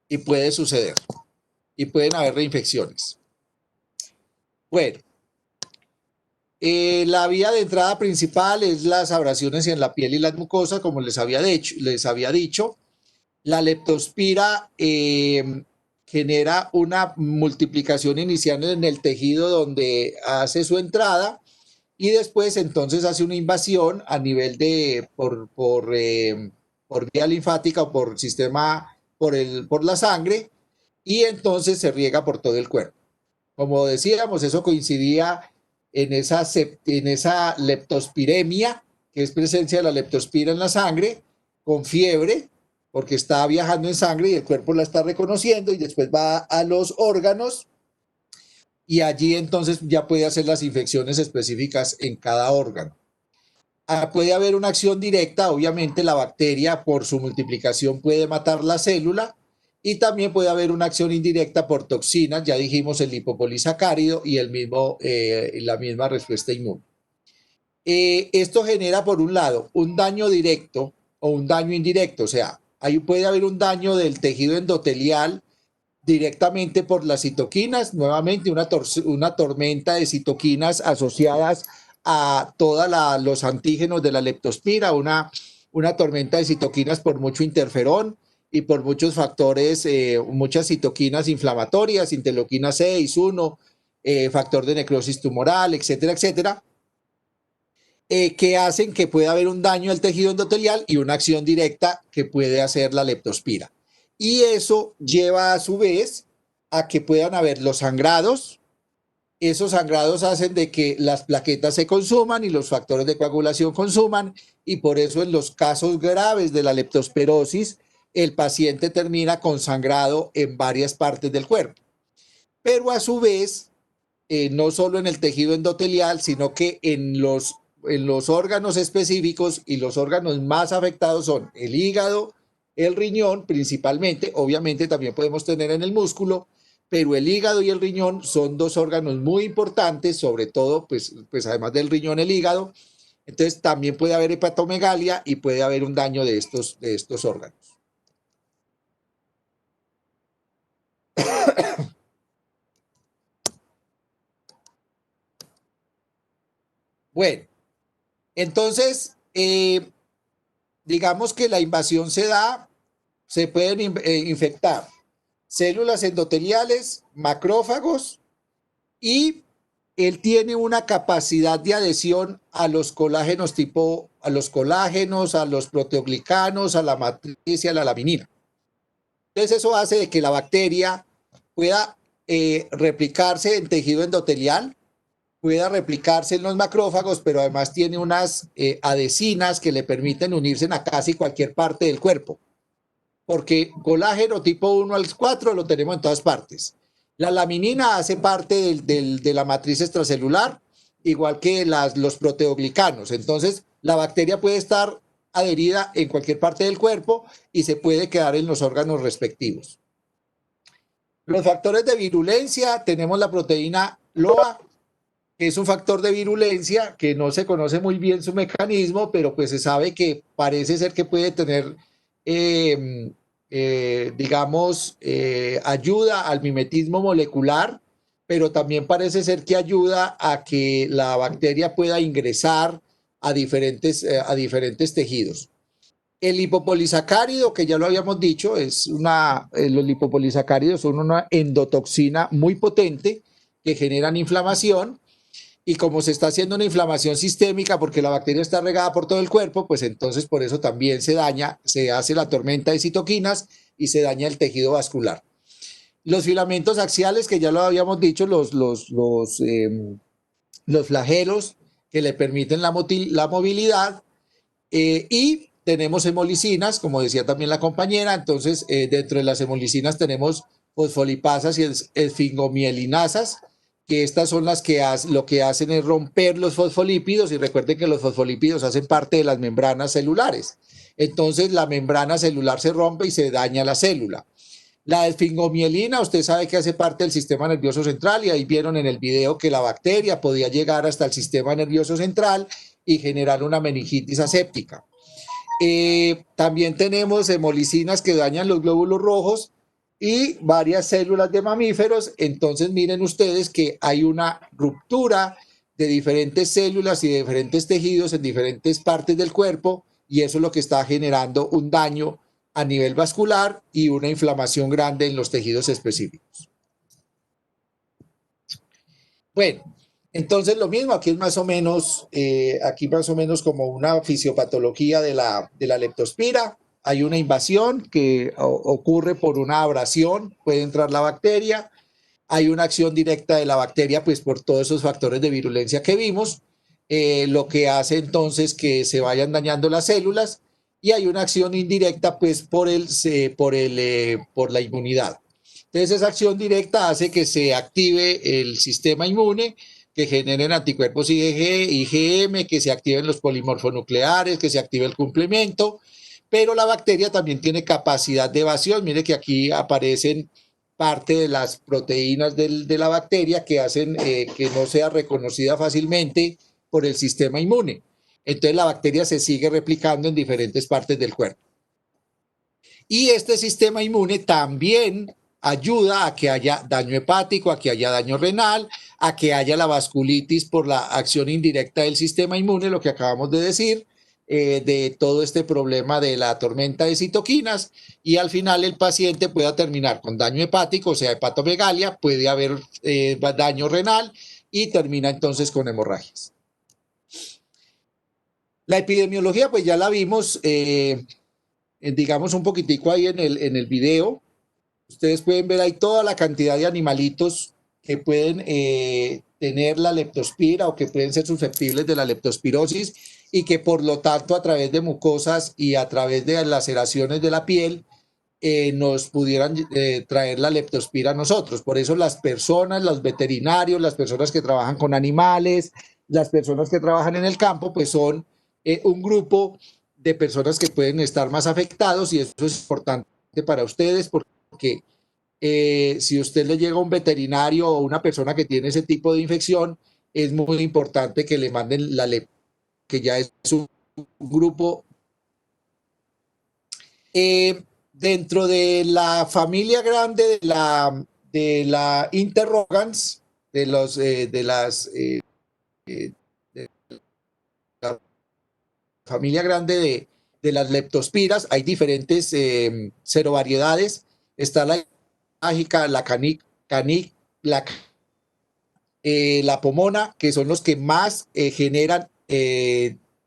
y puede suceder. Y pueden haber reinfecciones. Bueno, la vía de entrada principal es las abrasiones en la piel y las mucosas, como les había dicho. La leptospira genera una multiplicación inicial en el tejido donde hace su entrada y después entonces hace una invasión a nivel por vía linfática o por sistema, por la sangre, y entonces se riega por todo el cuerpo. Como decíamos, eso coincidía en esa leptospiremia, que es presencia de la leptospira en la sangre, con fiebre, porque está viajando en sangre y el cuerpo la está reconociendo y después va a los órganos y allí entonces ya puede hacer las infecciones específicas en cada órgano. Puede haber una acción directa, obviamente la bacteria por su multiplicación puede matar la célula, y también puede haber una acción indirecta por toxinas, ya dijimos el lipopolisacárido y la misma respuesta inmune. Esto genera, por un lado, un daño directo o un daño indirecto, o sea, ahí puede haber un daño del tejido endotelial directamente por las citoquinas, nuevamente una tormenta de citoquinas asociadas a todos los antígenos de la leptospira, una tormenta de citoquinas por mucho interferón y por muchos factores, muchas citoquinas inflamatorias, interleuquina 6, 1, factor de necrosis tumoral, etcétera, etcétera, que hacen que pueda haber un daño al tejido endotelial y una acción directa que puede hacer la leptospira. Y eso lleva a su vez a que puedan haber los sangrados. Esos sangrados hacen de que las plaquetas se consuman y los factores de coagulación consuman, y por eso en los casos graves de la leptospirosis el paciente termina con sangrado en varias partes del cuerpo. Pero a su vez, no solo en el tejido endotelial, sino que en los órganos específicos, y los órganos más afectados son el hígado, el riñón principalmente, obviamente también podemos tener en el músculo, pero el hígado y el riñón son dos órganos muy importantes, sobre todo, pues además del riñón, el hígado. Entonces también puede haber hepatomegalia y puede haber un daño de estos órganos. Bueno, entonces, digamos que la invasión se pueden infectar células endoteliales, macrófagos, y él tiene una capacidad de adhesión a los colágenos a los proteoglicanos, a la matriz y a la laminina. Entonces eso hace de que la bacteria pueda replicarse en tejido endotelial, pueda replicarse en los macrófagos, pero además tiene unas adhesinas que le permiten unirse a casi cualquier parte del cuerpo, porque colágeno tipo 1 al 4 lo tenemos en todas partes. La laminina hace parte de la matriz extracelular, igual que los proteoglicanos. Entonces, la bacteria puede estar adherida en cualquier parte del cuerpo y se puede quedar en los órganos respectivos. Los factores de virulencia, tenemos la proteína LOA, que es un factor de virulencia que no se conoce muy bien su mecanismo, pero pues se sabe que parece ser que puede tener, digamos, ayuda al mimetismo molecular, pero también parece ser que ayuda a que la bacteria pueda ingresar a diferentes tejidos. El lipopolisacárido, que ya lo habíamos dicho, los lipopolisacáridos son una endotoxina muy potente que generan inflamación, y como se está haciendo una inflamación sistémica porque la bacteria está regada por todo el cuerpo, pues entonces por eso también se hace la tormenta de citoquinas y se daña el tejido vascular. Los filamentos axiales, que ya lo habíamos dicho, los flagelos que le permiten la movilidad, y tenemos hemolicinas, como decía también la compañera. Entonces, dentro de las hemolicinas tenemos fosfolipasas y esfingomielinasas, que estas son las que lo que hacen es romper los fosfolípidos, y recuerden que los fosfolípidos hacen parte de las membranas celulares. Entonces, la membrana celular se rompe y se daña la célula. La esfingomielina, usted sabe que hace parte del sistema nervioso central, y ahí vieron en el video que la bacteria podía llegar hasta el sistema nervioso central y generar una meningitis aséptica. También tenemos hemolicinas que dañan los glóbulos rojos y varias células de mamíferos. Entonces miren ustedes que hay una ruptura de diferentes células y de diferentes tejidos en diferentes partes del cuerpo, y eso es lo que está generando un daño a nivel vascular y una inflamación grande en los tejidos específicos. Bueno, entonces lo mismo, aquí es más o menos, como una fisiopatología de la leptospira. Hay una invasión que ocurre por una abrasión, puede entrar la bacteria. Hay una acción directa de la bacteria, pues por todos esos factores de virulencia que vimos, lo que hace entonces que se vayan dañando las células. Y hay una acción indirecta, pues por la inmunidad. Entonces esa acción directa hace que se active el sistema inmune, que generen anticuerpos IgM, que se activen los polimorfonucleares, que se active el complemento. Pero la bacteria también tiene capacidad de evasión. Mire que aquí aparecen parte de las proteínas de la bacteria que hacen que no sea reconocida fácilmente por el sistema inmune. Entonces la bacteria se sigue replicando en diferentes partes del cuerpo. Y este sistema inmune también ayuda a que haya daño hepático, a que haya daño renal, a que haya la vasculitis por la acción indirecta del sistema inmune, lo que acabamos de decir, de todo este problema de la tormenta de citoquinas, y al final el paciente pueda terminar con daño hepático, o sea, hepatomegalia, puede haber daño renal y termina entonces con hemorragias. La epidemiología, pues ya la vimos, digamos un poquitico ahí en el video. Ustedes pueden ver ahí toda la cantidad de animalitos que pueden tener la leptospira o que pueden ser susceptibles de la leptospirosis, y que por lo tanto a través de mucosas y a través de laceraciones de la piel nos pudieran traer la leptospira a nosotros. Por eso las personas, los veterinarios, las personas que trabajan con animales, las personas que trabajan en el campo, pues son un grupo de personas que pueden estar más afectados, y eso es importante para ustedes porque si usted le llega a un veterinario o una persona que tiene ese tipo de infección, es muy importante que le manden la leptospira, que ya es un grupo. Dentro de la familia grande de la interrogans, de la familia grande de las leptospiras, hay diferentes serovariedades. Está la mágica, la la pomona, que son los que más generan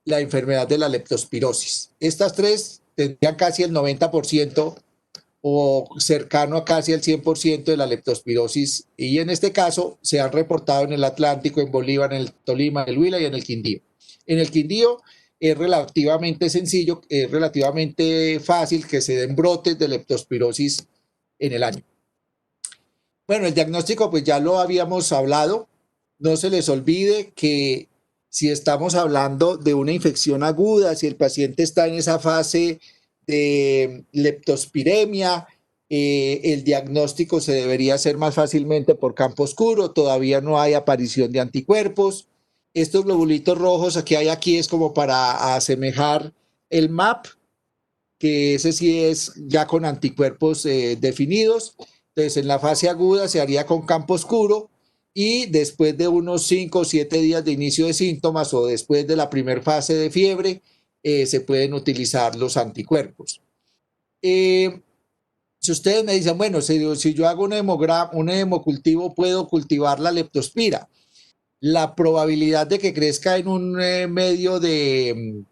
la enfermedad de la leptospirosis. Estas tres tendrían casi el 90% o cercano a casi el 100% de la leptospirosis, y en este caso se han reportado en el Atlántico, en Bolívar, en el Tolima, en el Huila y en el Quindío. En el Quindío es relativamente sencillo, es relativamente fácil que se den brotes de leptospirosis en el año. Bueno, el diagnóstico pues ya lo habíamos hablado. No se les olvide que si estamos hablando de una infección aguda, si el paciente está en esa fase de leptospiremia, el diagnóstico se debería hacer más fácilmente por campo oscuro, todavía no hay aparición de anticuerpos. Estos globulitos rojos que hay aquí es como para asemejar el MAP, que ese sí es ya con anticuerpos definidos. Entonces, en la fase aguda se haría con campo oscuro y después de unos 5 o 7 días de inicio de síntomas o después de la primera fase de fiebre, se pueden utilizar los anticuerpos. Si ustedes me dicen, bueno, si yo hago un hemocultivo, ¿puedo cultivar la leptospira? La probabilidad de que crezca en un medio de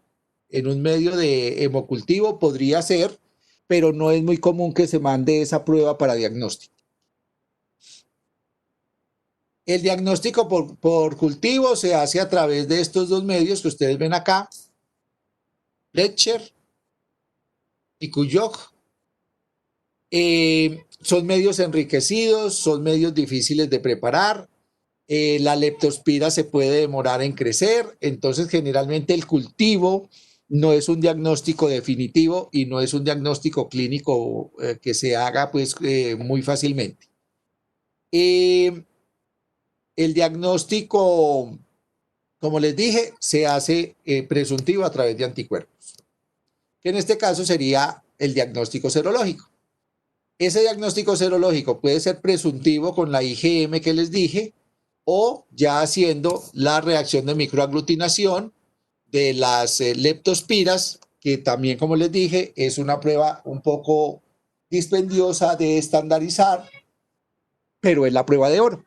hemocultivo podría ser, pero no es muy común que se mande esa prueba para diagnóstico. El diagnóstico por cultivo se hace a través de estos dos medios que ustedes ven acá, Fletcher y Kuyok. Son medios enriquecidos, son medios difíciles de preparar. La leptospira se puede demorar en crecer, entonces generalmente el cultivo no es un diagnóstico definitivo y no es un diagnóstico clínico que se haga pues muy fácilmente. El diagnóstico, como les dije, se hace presuntivo a través de anticuerpos, que en este caso sería el diagnóstico serológico. Ese diagnóstico serológico puede ser presuntivo con la IgM que les dije, o ya haciendo la reacción de microaglutinación de las leptospiras, que también, como les dije, es una prueba un poco dispendiosa de estandarizar, pero es la prueba de oro.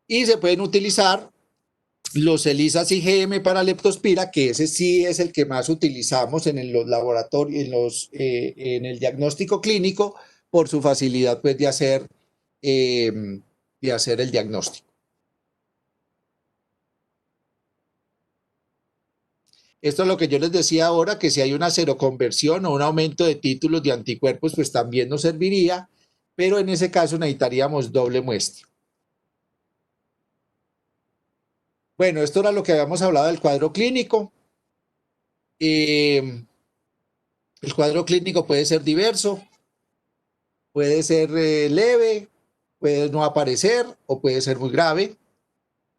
Y se pueden utilizar los ELISAs IgM para leptospira, que ese sí es el que más utilizamos en los laboratorios, en el diagnóstico clínico, por su facilidad pues, de hacer el diagnóstico. Esto es lo que yo les decía ahora, que si hay una seroconversión o un aumento de títulos de anticuerpos, pues también nos serviría, pero en ese caso necesitaríamos doble muestra. Bueno, esto era lo que habíamos hablado del cuadro clínico. El cuadro clínico puede ser diverso, puede ser leve, puede no aparecer o puede ser muy grave.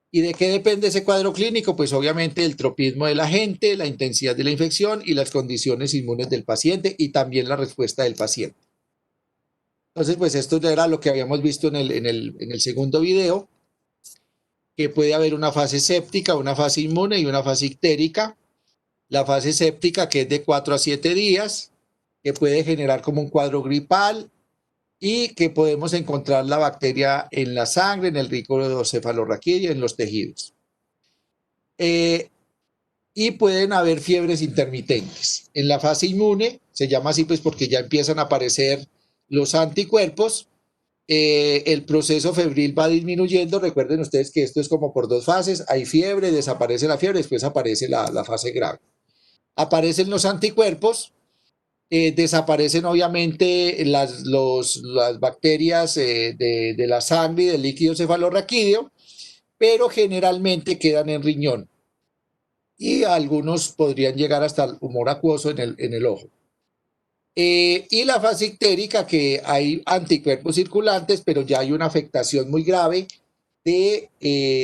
¿Y de qué depende ese cuadro clínico? Pues obviamente el tropismo del agente, la intensidad de la infección y las condiciones inmunes del paciente y también la respuesta del paciente. Entonces, pues esto ya era lo que habíamos visto en el segundo video, que puede haber una fase séptica, una fase inmune y una fase ictérica. La fase séptica, que es de 4 a 7 días, que puede generar como un cuadro gripal y que podemos encontrar la bacteria en la sangre, en el líquido cefalorraquídeo, en los tejidos. Y pueden haber fiebres intermitentes. En la fase inmune, se llama así pues porque ya empiezan a aparecer los anticuerpos, el proceso febril va disminuyendo. Recuerden ustedes que esto es como por dos fases, hay fiebre, desaparece la fiebre, después aparece la fase grave. Aparecen los anticuerpos, desaparecen obviamente las bacterias de la sangre y del líquido cefalorraquídeo, pero generalmente quedan en riñón y algunos podrían llegar hasta el humor acuoso en el ojo. Y la fase ictérica, que hay anticuerpos circulantes, pero ya hay una afectación muy grave de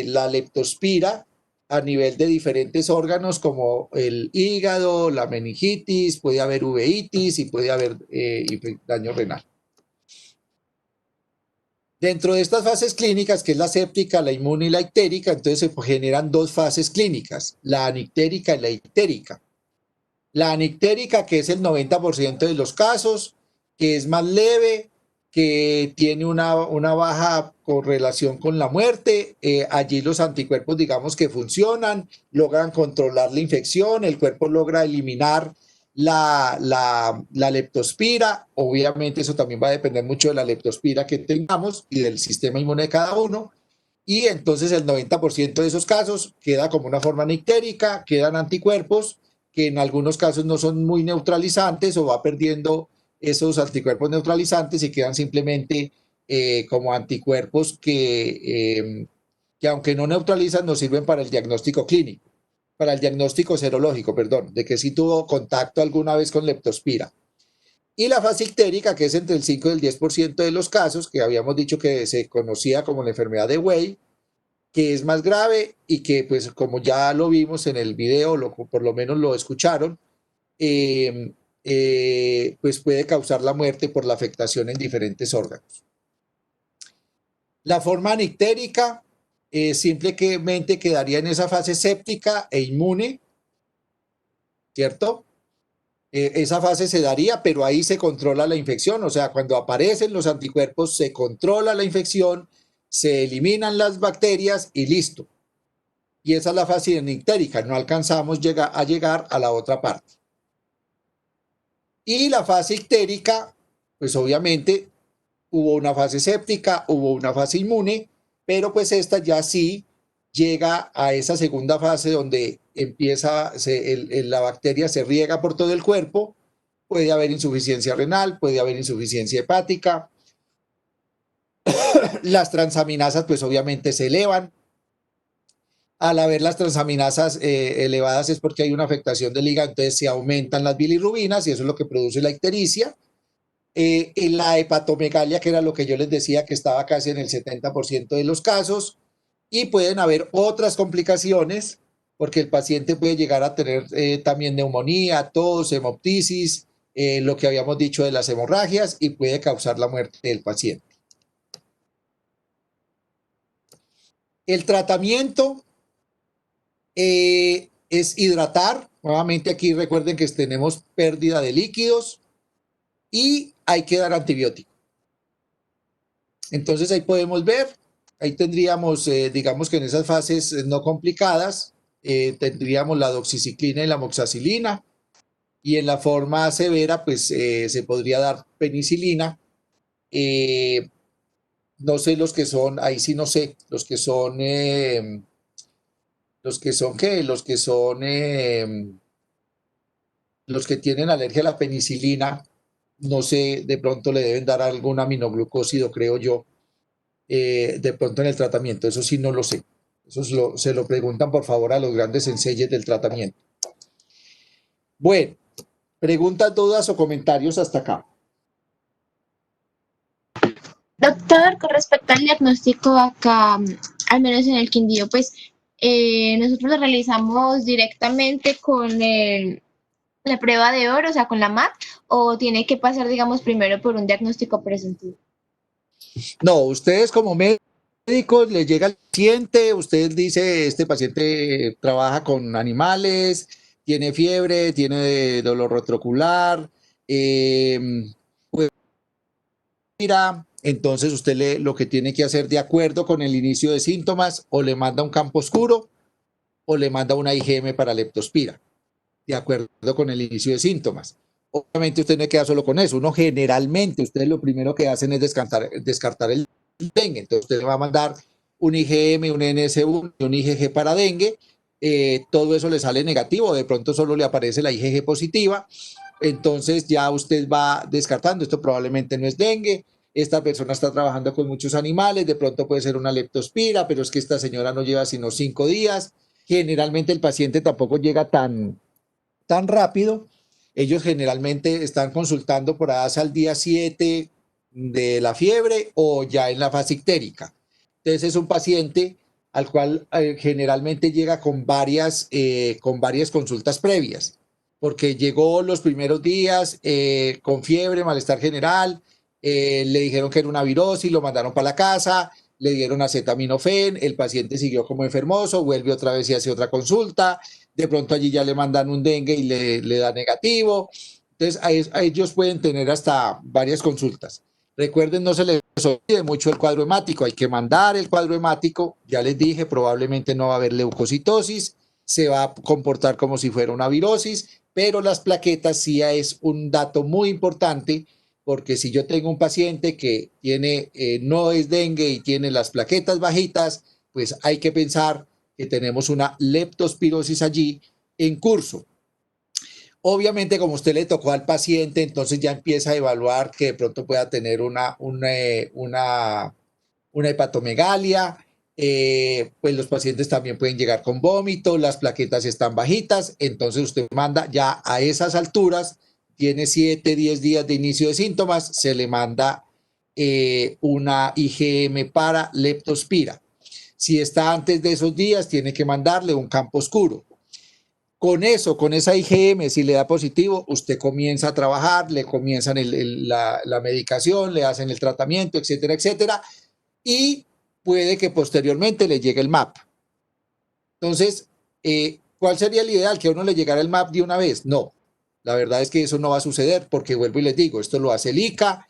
la leptospira a nivel de diferentes órganos como el hígado, la meningitis, puede haber uveitis y puede haber daño renal. Dentro de estas fases clínicas, que es la séptica, la inmune y la ictérica, entonces se generan dos fases clínicas, la anictérica y la ictérica. La anictérica, que es el 90% de los casos, que es más leve, que tiene una baja correlación con la muerte. Allí los anticuerpos, digamos que funcionan, logran controlar la infección, el cuerpo logra eliminar la leptospira. Obviamente eso también va a depender mucho de la leptospira que tengamos y del sistema inmune de cada uno. Y entonces el 90% de esos casos queda como una forma nictérica, quedan anticuerpos que en algunos casos no son muy neutralizantes o va perdiendo esos anticuerpos neutralizantes y quedan simplemente como anticuerpos que aunque no neutralizan, nos sirven para el diagnóstico clínico, para el diagnóstico serológico, perdón, de que sí tuvo contacto alguna vez con leptospira. Y la fase ictérica, que es entre el 5 y el 10% de los casos, que habíamos dicho que se conocía como la enfermedad de Wei, que es más grave y que, pues, como ya lo vimos en el video, por lo menos lo escucharon, pues puede causar la muerte por la afectación en diferentes órganos. La forma nictérica simplemente quedaría en esa fase séptica e inmune, ¿cierto? Esa fase se daría, pero ahí se controla la infección, o sea, cuando aparecen los anticuerpos se controla la infección, se eliminan las bacterias y listo. Y esa es la fase nictérica, no alcanzamos a llegar a la otra parte. Y la fase ictérica, pues obviamente hubo una fase séptica, hubo una fase inmune, pero pues esta ya sí llega a esa segunda fase donde empieza, la bacteria se riega por todo el cuerpo, puede haber insuficiencia renal, puede haber insuficiencia hepática, las transaminasas pues obviamente se elevan. Al haber las transaminasas elevadas es porque hay una afectación del hígado, entonces se aumentan las bilirrubinas y eso es lo que produce la ictericia. En la hepatomegalia, que era lo que yo les decía que estaba casi en el 70% de los casos, y pueden haber otras complicaciones, porque el paciente puede llegar a tener también neumonía, tos, hemoptisis, lo que habíamos dicho de las hemorragias, y puede causar la muerte del paciente. El tratamiento es hidratar. Nuevamente aquí recuerden que tenemos pérdida de líquidos y hay que dar antibiótico. Entonces ahí podemos ver, ahí tendríamos, digamos que en esas fases no complicadas, tendríamos la doxiciclina y la amoxicilina, y en la forma severa pues se podría dar penicilina. No sé los que son, ahí sí no sé, los que son ¿qué? Los que tienen alergia a la penicilina, no sé, de pronto le deben dar algún aminoglucósido, creo yo, de pronto en el tratamiento, eso sí no lo sé. Eso se lo preguntan por favor a los grandes enseyes del tratamiento. Bueno, preguntas, dudas o comentarios hasta acá. Doctor, con respecto al diagnóstico acá, al menos en el Quindío, pues nosotros lo realizamos directamente con la prueba de oro, o sea, con la MAT, o tiene que pasar, digamos, primero por un diagnóstico preventivo. No, ustedes como médicos le llega al paciente, usted dice, este paciente trabaja con animales, tiene fiebre, tiene dolor retrocular, pues mira, entonces usted lo que tiene que hacer de acuerdo con el inicio de síntomas, o le manda un campo oscuro o le manda una IgM para leptospira, de acuerdo con el inicio de síntomas. Obviamente usted no queda solo con eso, uno generalmente, ustedes lo primero que hacen es descartar el dengue, entonces usted le va a mandar un IgM, un NS1 y un IgG para dengue, todo eso le sale negativo, de pronto solo le aparece la IgG positiva, entonces ya usted va descartando, esto probablemente no es dengue, esta persona está trabajando con muchos animales, de pronto puede ser una leptospira, pero es que esta señora no lleva sino 5 días, generalmente el paciente tampoco llega tan rápido. Ellos generalmente están consultando por ahí al día 7 de la fiebre o ya en la fase ictérica. Entonces es un paciente al cual generalmente llega con varias consultas previas, porque llegó los primeros días con fiebre, malestar general, le dijeron que era una virosis, lo mandaron para la casa, le dieron acetaminofén, el paciente siguió como enfermoso, vuelve otra vez y hace otra consulta, de pronto allí ya le mandan un dengue y le da negativo. Entonces, a ellos pueden tener hasta varias consultas. Recuerden, no se les olvide mucho el cuadro hemático, hay que mandar el cuadro hemático, ya les dije, probablemente no va a haber leucocitosis, se va a comportar como si fuera una virosis, pero las plaquetas sí es un dato muy importante, porque si yo tengo un paciente que tiene, no es dengue y tiene las plaquetas bajitas, pues hay que pensar que tenemos una leptospirosis allí en curso. Obviamente, como usted le tocó al paciente, entonces ya empieza a evaluar que de pronto pueda tener una hepatomegalia. Pues los pacientes también pueden llegar con vómito, las plaquetas están bajitas, entonces usted manda ya a esas alturas, tiene 7, 10 días de inicio de síntomas, se le manda una IgM para leptospira. Si está antes de esos días, tiene que mandarle un campo oscuro. Con eso, con esa IgM, si le da positivo, usted comienza a trabajar, le comienzan la medicación, le hacen el tratamiento, etcétera, etcétera, y puede que posteriormente le llegue el MAP. Entonces, ¿cuál sería el ideal? ¿Que a uno le llegara el MAP de una vez? No, la verdad es que eso no va a suceder, porque vuelvo y les digo, esto lo hace el ICA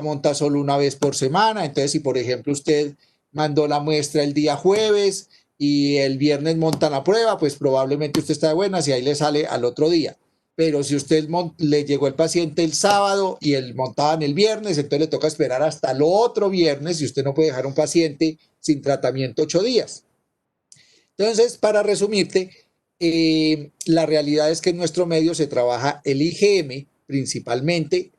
monta solo una vez por semana, entonces si por ejemplo usted mandó la muestra el día jueves y el viernes montan la prueba, pues probablemente usted está de buenas y ahí le sale al otro día. Pero si usted le llegó el paciente el sábado y el montaban el viernes, entonces le toca esperar hasta el otro viernes y usted no puede dejar un paciente sin tratamiento 8 días. Entonces, para resumirte, la realidad es que en nuestro medio se trabaja el IgM principalmente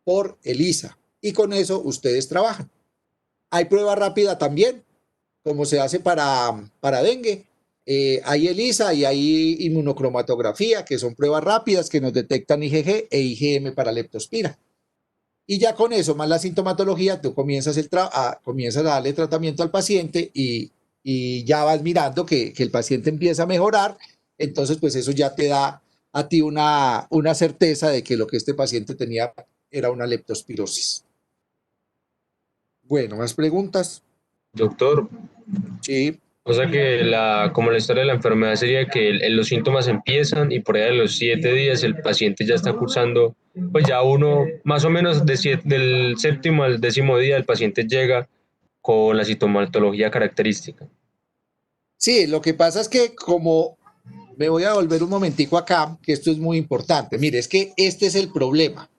por ELISA y con eso ustedes trabajan. Hay prueba rápida también, como se hace para dengue. Hay ELISA y hay inmunocromatografía, que son pruebas rápidas que nos detectan IgG e IgM para leptospira. Y ya con eso, más la sintomatología, tú comienzas a darle tratamiento al paciente y ya vas mirando que el paciente empieza a mejorar. Entonces, pues eso ya te da a ti una certeza de que lo que este paciente tenía era una leptospirosis. Bueno, ¿más preguntas? Doctor, Sí. o sea que como la historia de la enfermedad sería que los síntomas empiezan y por ahí de los 7 días el paciente ya está cursando, pues ya uno, más o menos del séptimo al 10.º día el paciente llega con la sintomatología característica. Sí, lo que pasa es que como me voy a volver un momentico acá, que esto es muy importante. Mire, es que este es el problema.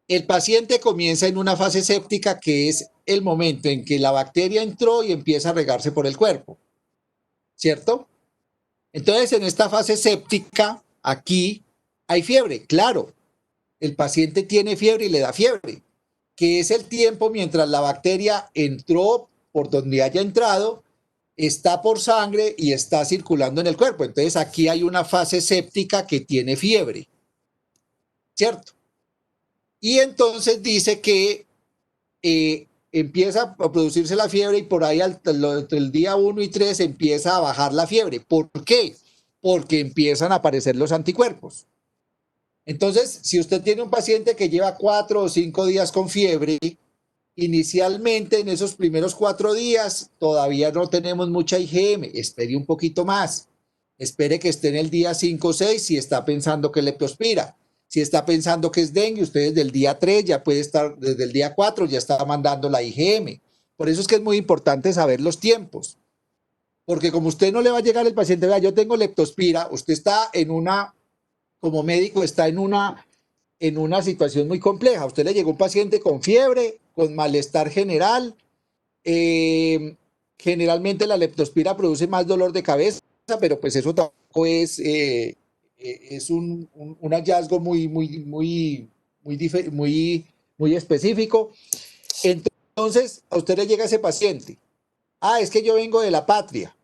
El paciente comienza en una fase séptica que es el momento en que la bacteria entró y empieza a regarse por el cuerpo, ¿cierto? Entonces, en esta fase séptica, aquí hay fiebre, claro. El paciente tiene fiebre y le da fiebre, que es el tiempo mientras la bacteria entró por donde haya entrado, está por sangre y está circulando en el cuerpo. Entonces, aquí hay una fase séptica que tiene fiebre, ¿cierto? Y entonces dice que empieza a producirse la fiebre y por ahí entre el día 1 y 3 empieza a bajar la fiebre. ¿Por qué? Porque empiezan a aparecer los anticuerpos. Entonces, si usted tiene un paciente que lleva 4 o 5 días con fiebre, inicialmente en esos primeros 4 días todavía no tenemos mucha IgM, espere un poquito más, espere que esté en el día 5 o 6 si está pensando que leptospira. Si está pensando que es dengue, usted desde el día 3 ya puede estar, desde el día 4 ya está mandando la IgM. Por eso es que es muy importante saber los tiempos. Porque como usted no le va a llegar el paciente, vea, yo tengo leptospira, usted está como médico está en una situación muy compleja. A usted le llegó un paciente con fiebre, con malestar general. Generalmente la leptospira produce más dolor de cabeza, pero pues eso tampoco es un hallazgo muy específico. Entonces, a usted le llega ese paciente. Es que yo vengo de la patria.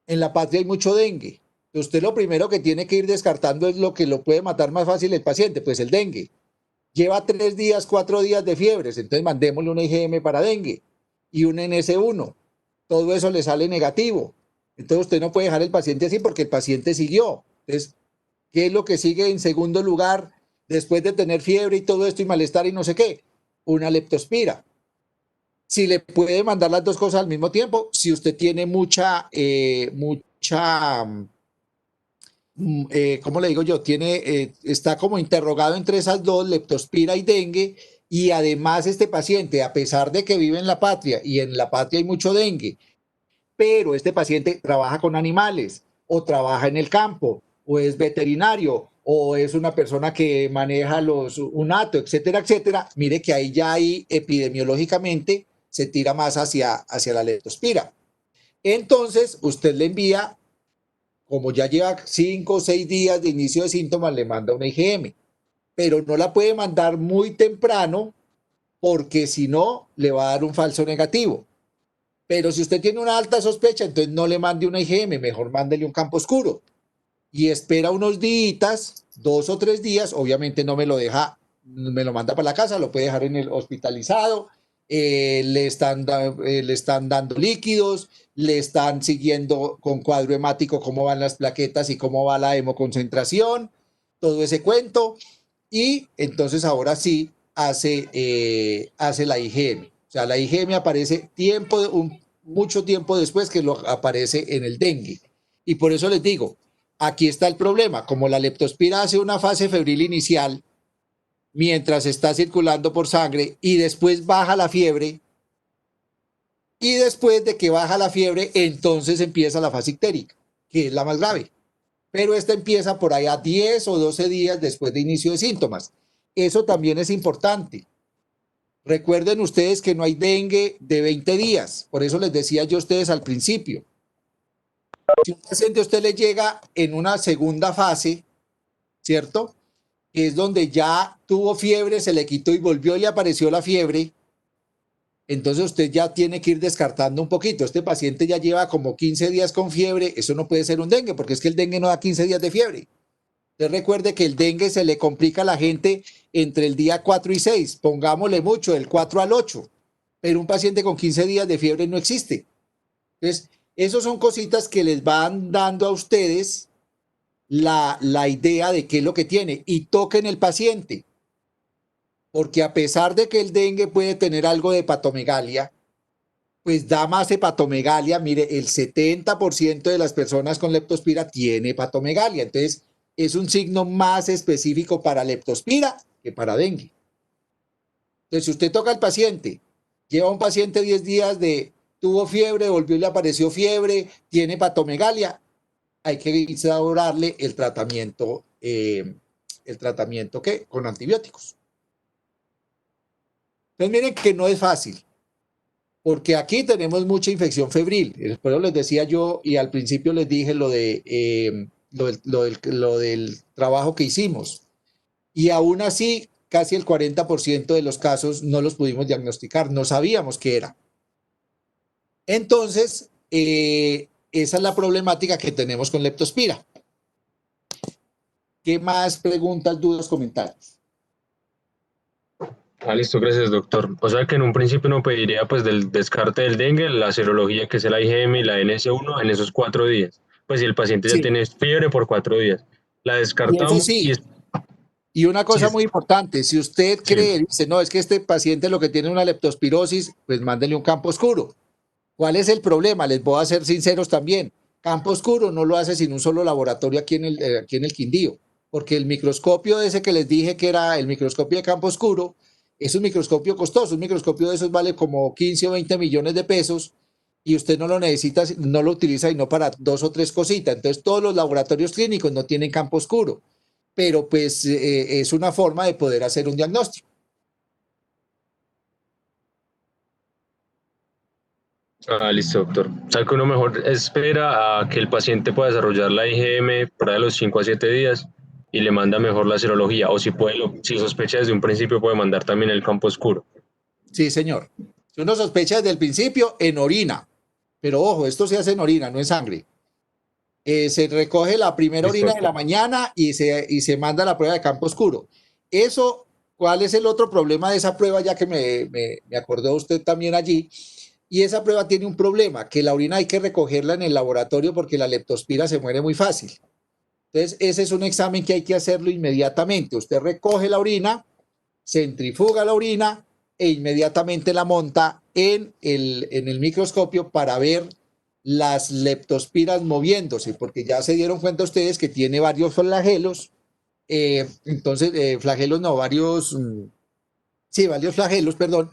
En la patria hay mucho dengue. Usted lo primero que tiene que ir descartando es lo que lo puede matar más fácil el paciente, pues el dengue. Lleva 3 días, 4 días de fiebres, entonces mandémosle una IgM para dengue y un NS1. Todo eso le sale negativo. Entonces usted no puede dejar el paciente así porque el paciente siguió. Entonces, ¿qué es lo que sigue en segundo lugar después de tener fiebre y todo esto y malestar y no sé qué? Una leptospira. Si le puede mandar las dos cosas al mismo tiempo, si usted tiene ¿cómo le digo yo? Está como interrogado entre esas dos, leptospira y dengue, y además este paciente, a pesar de que vive en la patria y en la patria hay mucho dengue, pero este paciente trabaja con animales o trabaja en el campo o es veterinario o es una persona que maneja un hato, etcétera, etcétera, mire que ahí ya hay epidemiológicamente se tira más hacia la leptospira. Entonces, usted le envía, como ya lleva 5 o 6 días de inicio de síntomas, le manda una IgM, pero no la puede mandar muy temprano porque si no, le va a dar un falso negativo. Pero si usted tiene una alta sospecha, entonces no le mande una IgM, mejor mándele un campo oscuro y espera unos días, 2 o 3 días, obviamente no me lo deja, me lo manda para la casa, lo puede dejar en el hospitalizado, le están dando líquidos, le están siguiendo con cuadro hemático cómo van las plaquetas y cómo va la hemoconcentración, todo ese cuento, y entonces ahora sí hace la IgM. O sea, la IgM aparece mucho tiempo después que lo aparece en el dengue. Y por eso les digo, aquí está el problema. Como la leptospira hace una fase febril inicial, mientras está circulando por sangre y después baja la fiebre, y después de que baja la fiebre, entonces empieza la fase ictérica, que es la más grave. Pero esta empieza por allá 10 o 12 días después de inicio de síntomas. Eso también es importante. Recuerden ustedes que no hay dengue de 20 días. Por eso les decía yo a ustedes al principio. Si un paciente a usted le llega en una segunda fase, ¿cierto? Que es donde ya tuvo fiebre, se le quitó y volvió y le apareció la fiebre, entonces usted ya tiene que ir descartando un poquito. Este paciente ya lleva como 15 días con fiebre, eso no puede ser un dengue, porque es que el dengue no da 15 días de fiebre. Usted recuerde que el dengue se le complica a la gente entre el día 4 y 6, pongámosle mucho, del 4 al 8, pero un paciente con 15 días de fiebre no existe. Entonces, esas son cositas que les van dando a ustedes la idea de qué es lo que tiene y toquen el paciente. Porque a pesar de que el dengue puede tener algo de hepatomegalia, pues da más hepatomegalia. Mire, el 70% de las personas con leptospira tiene hepatomegalia. Entonces, es un signo más específico para leptospira que para dengue. Entonces, si usted toca al paciente, lleva un paciente 10 días tuvo fiebre, volvió y le apareció fiebre, tiene hepatomegalia, hay que instaurarle el tratamiento ¿qué? Con antibióticos. Entonces miren que no es fácil, porque aquí tenemos mucha infección febril. Por eso les decía yo, y al principio les dije lo del trabajo que hicimos. Y aún así, casi el 40% de los casos no los pudimos diagnosticar, no sabíamos qué era. Entonces, esa es la problemática que tenemos con leptospira. ¿Qué más preguntas, dudas, comentarios? Listo, gracias, doctor. O sea que en un principio uno pediría pues del descarte del dengue, la serología que es el IgM y la NS1 en esos 4 días. Pues si el paciente ya Sí. tiene fiebre por 4 días, la Y eso descartamos sí. Y una cosa muy importante, si usted cree, dice, no, es que este paciente lo que tiene es una leptospirosis, pues mándele un campo oscuro. ¿Cuál es el problema? Les voy a ser sinceros también. Campo oscuro no lo hace sin un solo laboratorio aquí en el Quindío, porque el microscopio ese que les dije que era el microscopio de campo oscuro, es un microscopio costoso, un microscopio de esos vale como 15 o 20 millones de pesos y usted no lo necesita, no lo utiliza y no para 2 o 3 cositas. Entonces todos los laboratorios clínicos no tienen campo oscuro, pero pues es una forma de poder hacer un diagnóstico. Listo, doctor. O sea que uno mejor espera a que el paciente pueda desarrollar la IgM por ahí de los 5 a 7 días y le manda mejor la serología. O si si sospecha desde un principio, puede mandar también el campo oscuro. Sí, señor. Si uno sospecha desde el principio, en orina. Pero ojo, esto se hace en orina, no en sangre. Se recoge la primera orina de la mañana y se manda la prueba de campo oscuro. Eso, ¿cuál es el otro problema de esa prueba? Ya que me acordó usted también allí. Y esa prueba tiene un problema, que la orina hay que recogerla en el laboratorio porque la leptospira se muere muy fácil. Entonces, ese es un examen que hay que hacerlo inmediatamente. Usted recoge la orina, centrifuga la orina e inmediatamente la monta en el microscopio para ver las leptospiras moviéndose, porque ya se dieron cuenta ustedes que tiene varios flagelos, flagelos no, varios flagelos, perdón.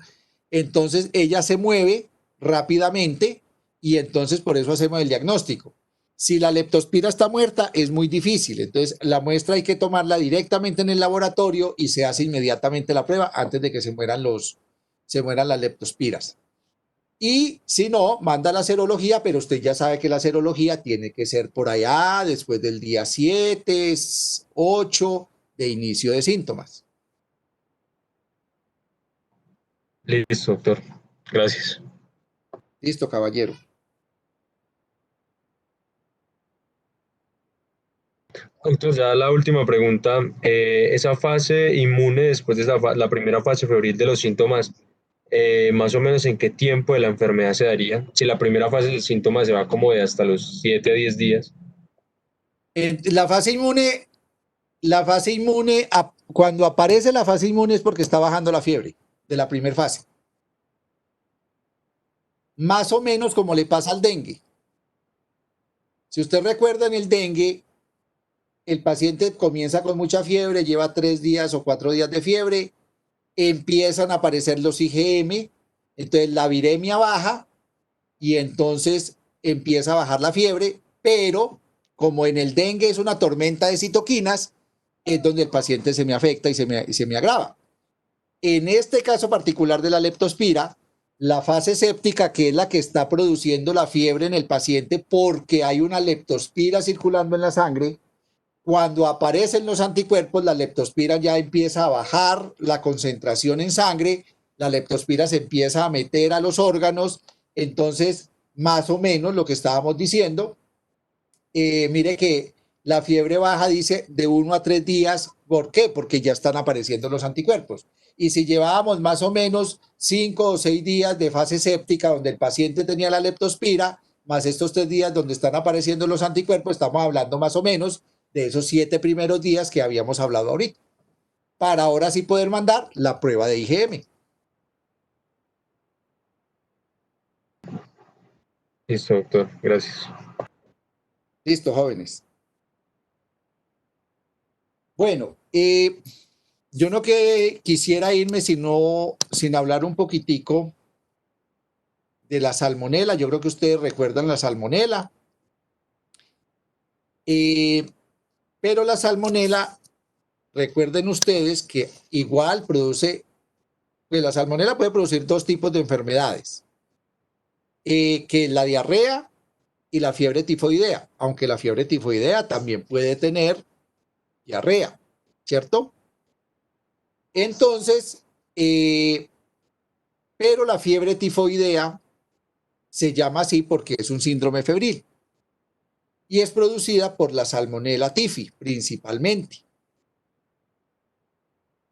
Entonces ella se mueve rápidamente y entonces por eso hacemos el diagnóstico. Si la leptospira está muerta, es muy difícil. Entonces, la muestra hay que tomarla directamente en el laboratorio y se hace inmediatamente la prueba antes de que se mueran las leptospiras. Y si no, manda la serología, pero usted ya sabe que la serología tiene que ser por allá después del día 7, 8 de inicio de síntomas. Listo, doctor. Gracias. Listo, caballero. Doctor, ya la última pregunta. Esa fase inmune después de la primera fase febril de los síntomas, más o menos en qué tiempo de la enfermedad se daría. Si la primera fase del síntoma se va como de hasta los 7 a 10 días. La fase inmune, cuando aparece la fase inmune es porque está bajando la fiebre de la primera fase. Más o menos como le pasa al dengue. Si usted recuerda en el dengue, el paciente comienza con mucha fiebre, lleva 3 días o 4 días de fiebre, empiezan a aparecer los IgM, entonces la viremia baja y entonces empieza a bajar la fiebre, pero como en el dengue es una tormenta de citoquinas, es donde el paciente se me afecta y se me agrava. En este caso particular de la leptospira, la fase séptica, que es la que está produciendo la fiebre en el paciente porque hay una leptospira circulando en la sangre, cuando aparecen los anticuerpos, la leptospira ya empieza a bajar la concentración en sangre, la leptospira se empieza a meter a los órganos, entonces más o menos lo que estábamos diciendo, mire que la fiebre baja dice de 1 a 3 días, ¿por qué? Porque ya están apareciendo los anticuerpos. Y si llevábamos más o menos 5 o 6 días de fase séptica donde el paciente tenía la leptospira, más estos 3 días donde están apareciendo los anticuerpos, estamos hablando más o menos de esos 7 primeros días que habíamos hablado ahorita, para ahora sí poder mandar la prueba de IgM. Listo, doctor. Gracias. Listo, jóvenes. Bueno, yo no quisiera irme sin hablar un poquitico de la salmonela. Yo creo que ustedes recuerdan la salmonela. Pero la salmonela, recuerden ustedes que igual produce, pues la salmonela puede producir 2 tipos de enfermedades, que la diarrea y la fiebre tifoidea, aunque la fiebre tifoidea también puede tener diarrea, ¿cierto? Entonces, pero la fiebre tifoidea se llama así porque es un síndrome febril y es producida por la salmonella typhi principalmente.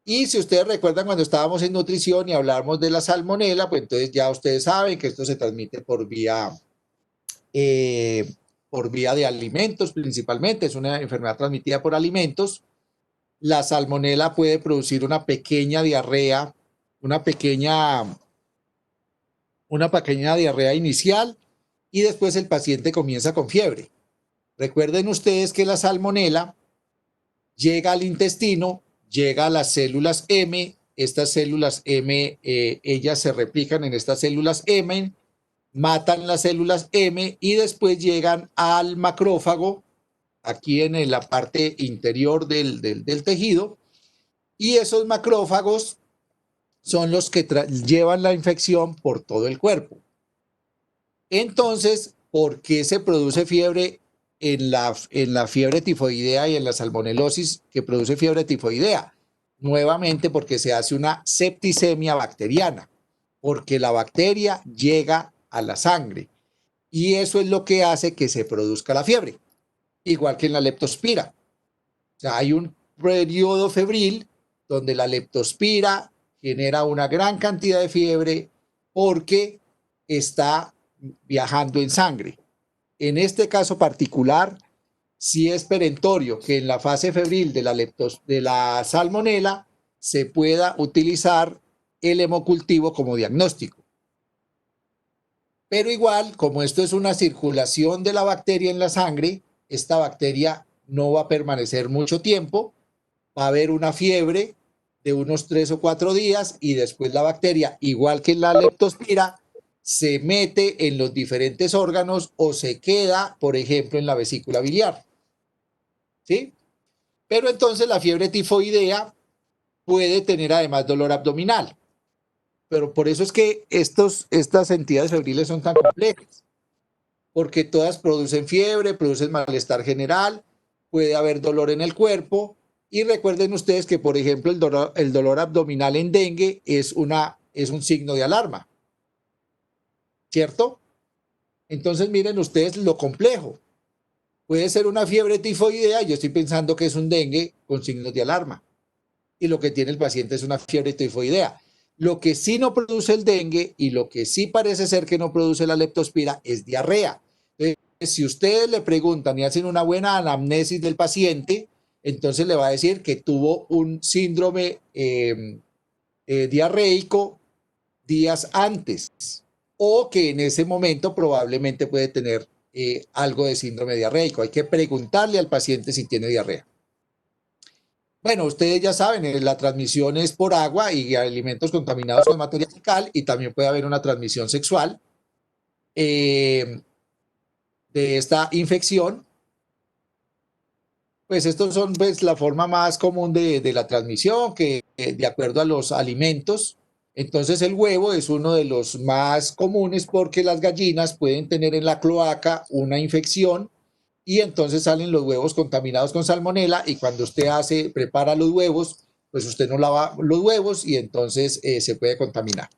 Y si ustedes recuerdan cuando estábamos en nutrición y hablábamos de la salmonela, pues entonces ya ustedes saben que esto se transmite por vía de alimentos principalmente, es una enfermedad transmitida por alimentos. La salmonela puede producir una pequeña diarrea, una pequeña diarrea inicial y después el paciente comienza con fiebre. Recuerden ustedes que la salmonela llega al intestino, llega a las células M, estas células M, ellas se replican en estas células M, matan las células M y después llegan al macrófago, aquí en la parte interior del tejido, y esos macrófagos son los que llevan la infección por todo el cuerpo. Entonces, ¿por qué se produce fiebre en la fiebre tifoidea y en la salmonelosis que produce fiebre tifoidea? Nuevamente porque se hace una septicemia bacteriana, porque la bacteria llega a la sangre y eso es lo que hace que se produzca la fiebre, igual que en la leptospira. O sea, hay un periodo febril donde la leptospira genera una gran cantidad de fiebre porque está viajando en sangre. En este caso particular, sí es perentorio que en la fase febril de la salmonela se pueda utilizar el hemocultivo como diagnóstico. Pero igual, como esto es una circulación de la bacteria en la sangre, esta bacteria no va a permanecer mucho tiempo, va a haber una fiebre de unos 3 o 4 días y después la bacteria, igual que en la leptospira, se mete en los diferentes órganos o se queda, por ejemplo, en la vesícula biliar. ¿Sí? Pero entonces la fiebre tifoidea puede tener además dolor abdominal. Pero por eso es que estas entidades febriles son tan complejas, porque todas producen fiebre, producen malestar general, puede haber dolor en el cuerpo, y recuerden ustedes que, por ejemplo, el dolor abdominal en dengue es un signo de alarma, ¿cierto? Entonces miren ustedes lo complejo. Puede ser una fiebre tifoidea, yo estoy pensando que es un dengue con signos de alarma, y lo que tiene el paciente es una fiebre tifoidea. Lo que sí no produce el dengue y lo que sí parece ser que no produce la leptospira es diarrea. Entonces, si ustedes le preguntan y hacen una buena anamnesis del paciente, entonces le va a decir que tuvo un síndrome diarreico días antes o que en ese momento probablemente puede tener algo de síndrome diarreico. Hay que preguntarle al paciente si tiene diarrea. Bueno, ustedes ya saben, la transmisión es por agua y alimentos contaminados con materia fecal, y también puede haber una transmisión sexual de esta infección. Pues estos son pues la forma más común de la transmisión, que de acuerdo a los alimentos. Entonces el huevo es uno de los más comunes porque las gallinas pueden tener en la cloaca una infección y entonces salen los huevos contaminados con salmonela, y cuando usted prepara los huevos, pues usted no lava los huevos y entonces se puede contaminar.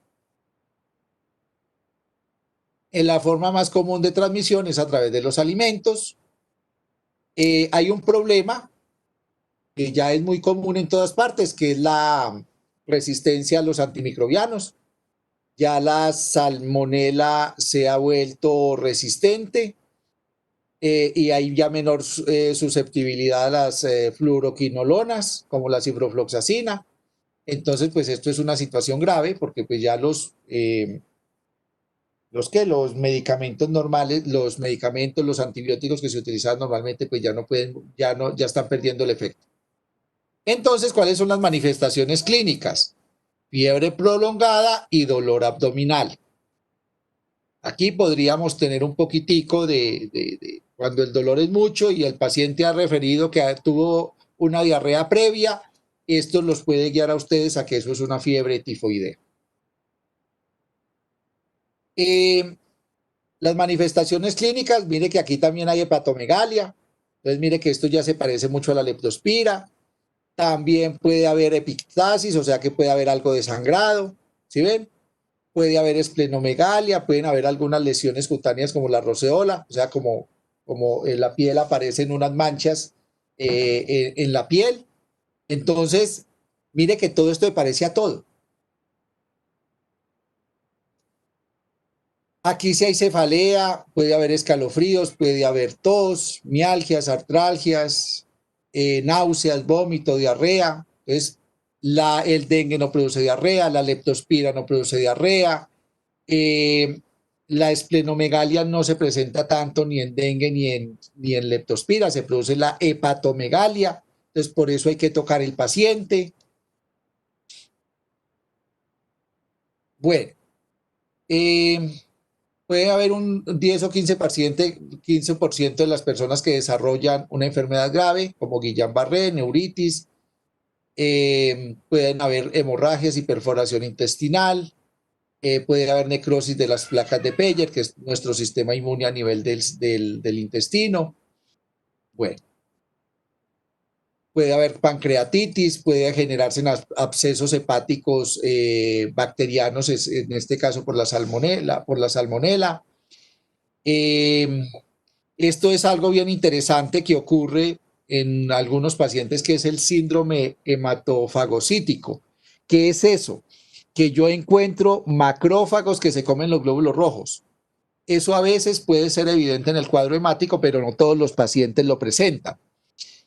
En la forma más común de transmisión es a través de los alimentos. Hay un problema que ya es muy común en todas partes, que es la resistencia a los antimicrobianos. Ya la salmonela se ha vuelto resistente y hay ya menor susceptibilidad a las fluoroquinolonas, como la ciprofloxacina. Entonces, pues esto es una situación grave porque pues ya los medicamentos normales, los antibióticos que se utilizan normalmente, pues ya están perdiendo el efecto. Entonces, ¿cuáles son las manifestaciones clínicas? Fiebre prolongada y dolor abdominal. Aquí podríamos tener un poquitico de cuando el dolor es mucho y el paciente ha referido que tuvo una diarrea previa, esto los puede guiar a ustedes a que eso es una fiebre tifoidea. Las manifestaciones clínicas, mire que aquí también hay hepatomegalia, entonces mire que esto ya se parece mucho a la leptospira. También puede haber epistasis, o sea que puede haber algo de sangrado, ¿sí ven? Puede haber esplenomegalia, pueden haber algunas lesiones cutáneas como la roceola, o sea, como en la piel aparecen unas manchas en la piel. Entonces, mire que todo esto se parece a todo. Aquí sí hay cefalea, puede haber escalofríos, puede haber tos, mialgias, artralgias, náuseas, vómito, diarrea. Entonces, el dengue no produce diarrea, la leptospira no produce diarrea, la esplenomegalia no se presenta tanto ni en dengue ni en leptospira, se produce la hepatomegalia, entonces por eso hay que tocar el paciente. Bueno, puede haber un 10 o 15% de las personas que desarrollan una enfermedad grave, como Guillain-Barré, neuritis, pueden haber hemorragias y perforación intestinal, puede haber necrosis de las placas de Peyer, que es nuestro sistema inmune a nivel del intestino. Bueno, puede haber pancreatitis, puede generarse abscesos hepáticos bacterianos, en este caso por la salmonela. Esto es algo bien interesante que ocurre en algunos pacientes, que es el síndrome hematofagocítico. ¿Qué es eso? Que yo encuentro macrófagos que se comen los glóbulos rojos. Eso a veces puede ser evidente en el cuadro hemático, pero no todos los pacientes lo presentan.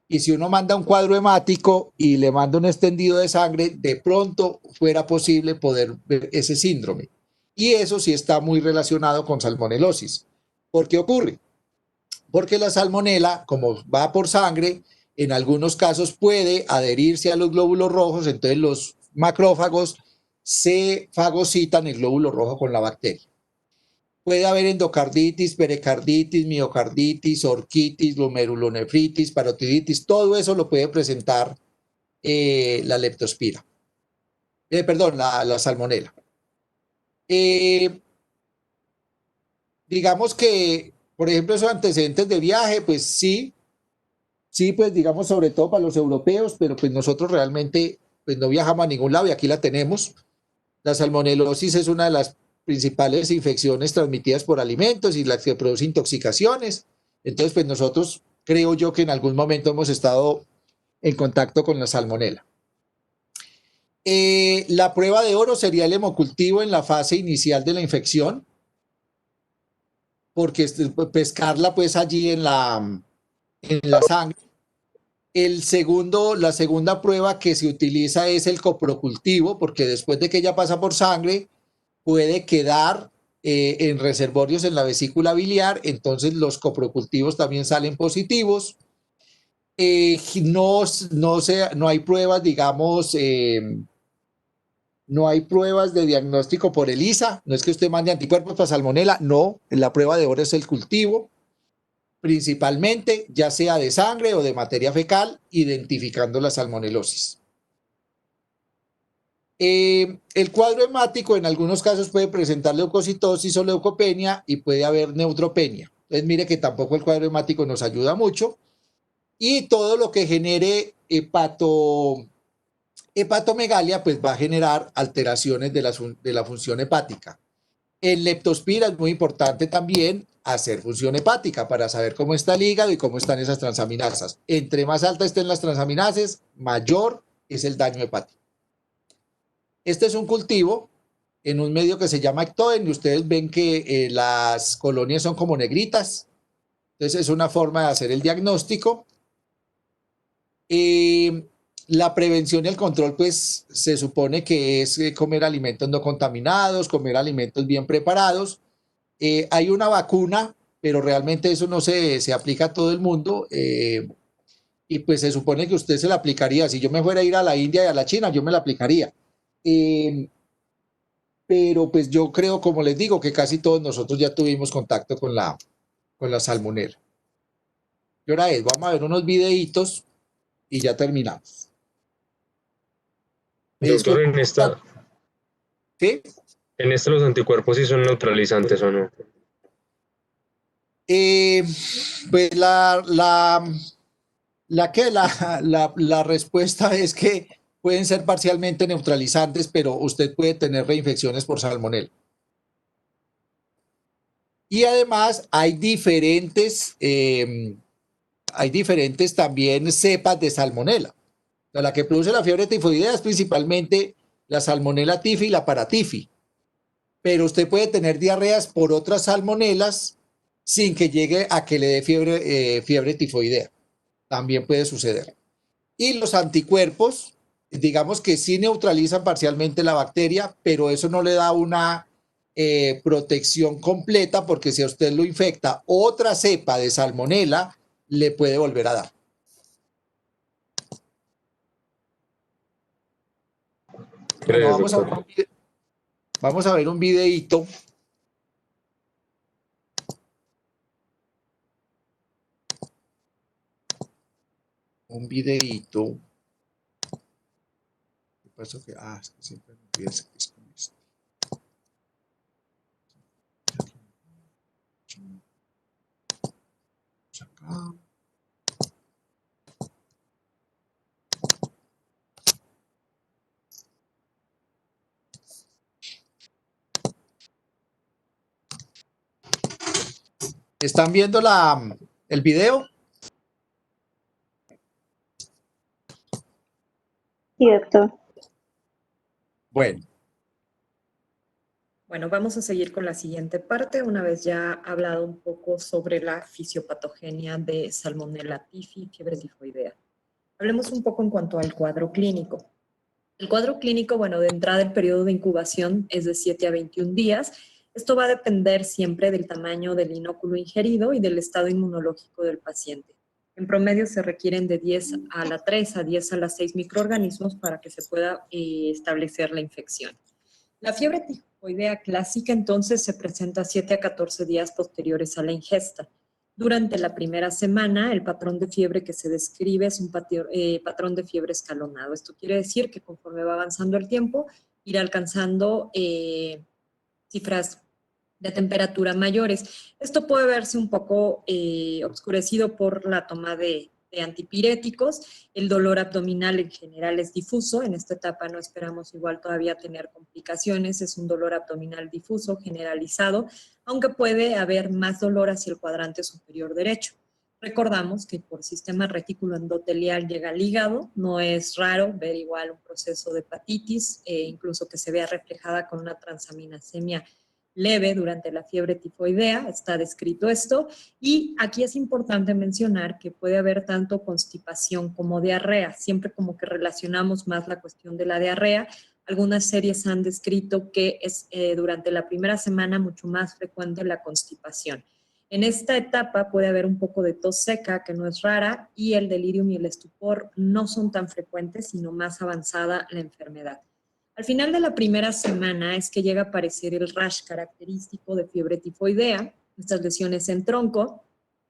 Y si uno manda un cuadro hemático y le manda un extendido de sangre, de pronto fuera posible poder ver ese síndrome. Y eso sí está muy relacionado con salmonelosis. ¿Por qué ocurre? Porque la salmonela, como va por sangre, en algunos casos puede adherirse a los glóbulos rojos, entonces los macrófagos se fagocitan el glóbulo rojo con la bacteria. Puede haber endocarditis, pericarditis, miocarditis, orquitis, glomerulonefritis, parotiditis, todo eso lo puede presentar la leptospira. Perdón, la salmonela. Digamos que, por ejemplo, esos antecedentes de viaje, pues sí, pues digamos sobre todo para los europeos, pero pues nosotros realmente pues no viajamos a ningún lado y aquí la tenemos. La salmonelosis es una de las principales infecciones transmitidas por alimentos y las que produce intoxicaciones. Entonces, pues nosotros creo yo que en algún momento hemos estado en contacto con la salmonela. La prueba de oro sería el hemocultivo en la fase inicial de la infección, porque pescarla pues allí en la sangre. La segunda prueba que se utiliza es el coprocultivo, porque después de que ella pasa por sangre, puede quedar en reservorios en la vesícula biliar, entonces los coprocultivos también salen positivos. No hay pruebas, digamos, no hay pruebas de diagnóstico por ELISA, no es que usted mande anticuerpos para salmonela, no, la prueba de oro es el cultivo, principalmente, ya sea de sangre o de materia fecal, identificando la salmonelosis. El cuadro hemático en algunos casos puede presentar leucocitosis o leucopenia y puede haber neutropenia. Entonces mire que tampoco el cuadro hemático nos ayuda mucho. Y todo lo que genere hepatomegalia pues va a generar alteraciones de la función hepática. En leptospira es muy importante también hacer función hepática para saber cómo está el hígado y cómo están esas transaminasas. Entre más altas estén las transaminases, mayor es el daño hepático. Este es un cultivo en un medio que se llama Ectoen y ustedes ven que las colonias son como negritas. Entonces es una forma de hacer el diagnóstico. La prevención y el control pues se supone que es comer alimentos no contaminados, comer alimentos bien preparados. Hay una vacuna, pero realmente eso no se aplica a todo el mundo. Y pues se supone que usted se la aplicaría. Si yo me fuera a ir a la India y a la China, yo me la aplicaría. Pero pues yo creo, como les digo, que casi todos nosotros ya tuvimos contacto con la salmonela. ¿Qué hora es? Vamos a ver unos videitos y ya terminamos. Doctor, ¿Sí? en esta los anticuerpos sí son neutralizantes o no. Pues la respuesta es que pueden ser parcialmente neutralizantes, pero usted puede tener reinfecciones por salmonela. Y además hay diferentes también cepas de salmonela. La que produce la fiebre tifoidea es principalmente la salmonela tifi y la paratifi. Pero usted puede tener diarreas por otras salmonelas sin que llegue a que le dé fiebre tifoidea. También puede suceder. Y los anticuerpos, digamos que sí neutralizan parcialmente la bacteria, pero eso no le da una protección completa porque si a usted lo infecta otra cepa de salmonela, le puede volver a dar. Bueno, vamos a ver un videíto. Un videíto. ¿Qué pasó? Es que siempre me olvido que es con esto. Acá. ¿Están viendo el video? Sí, doctor. Bueno. Bueno, vamos a seguir con la siguiente parte, una vez ya hablado un poco sobre la fisiopatogenia de Salmonella tifi, fiebre tifoidea. Hablemos un poco en cuanto al cuadro clínico. El cuadro clínico, bueno, de entrada el periodo de incubación es de 7 a 21 días. Esto va a depender siempre del tamaño del inóculo ingerido y del estado inmunológico del paciente. En promedio se requieren de 10 a la 3 a 10 a la 6 microorganismos para que se pueda establecer la infección. La fiebre tifoidea clásica entonces se presenta 7 a 14 días posteriores a la ingesta. Durante la primera semana, el patrón de fiebre que se describe es un patrón de fiebre escalonado. Esto quiere decir que conforme va avanzando el tiempo, irá alcanzando cifras de temperatura mayores. Esto puede verse un poco obscurecido por la toma de antipiréticos. El dolor abdominal en general es difuso. En esta etapa no esperamos igual todavía tener complicaciones. Es un dolor abdominal difuso, generalizado, aunque puede haber más dolor hacia el cuadrante superior derecho. Recordamos que por sistema retículo endotelial llega al hígado. No es raro ver igual un proceso de hepatitis, incluso que se vea reflejada con una transaminasemia leve durante la fiebre tifoidea, está descrito esto, y aquí es importante mencionar que puede haber tanto constipación como diarrea, siempre como que relacionamos más la cuestión de la diarrea. Algunas series han descrito que es durante la primera semana mucho más frecuente la constipación. En esta etapa puede haber un poco de tos seca, que no es rara, y el delirium y el estupor no son tan frecuentes, sino más avanzada la enfermedad. Al final de la primera semana es que llega a aparecer el rash característico de fiebre tifoidea, estas lesiones en tronco,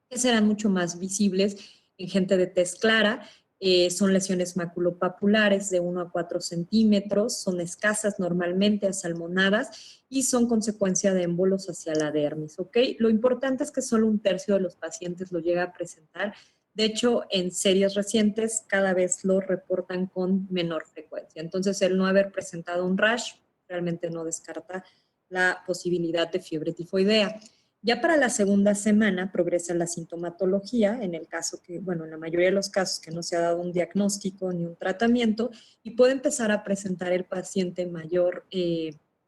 que serán mucho más visibles en gente de tez clara. Son lesiones maculopapulares de 1 a 4 centímetros, son escasas normalmente, asalmonadas, y son consecuencia de émbolos hacia la dermis, ¿ok? Lo importante es que solo 1/3 de los pacientes lo llega a presentar. De hecho, en series recientes cada vez lo reportan con menor frecuencia. Entonces, el no haber presentado un rash realmente no descarta la posibilidad de fiebre tifoidea. Ya para la segunda semana progresa la sintomatología, en el caso que, bueno, en la mayoría de los casos que no se ha dado un diagnóstico ni un tratamiento, y puede empezar a presentar el paciente mayor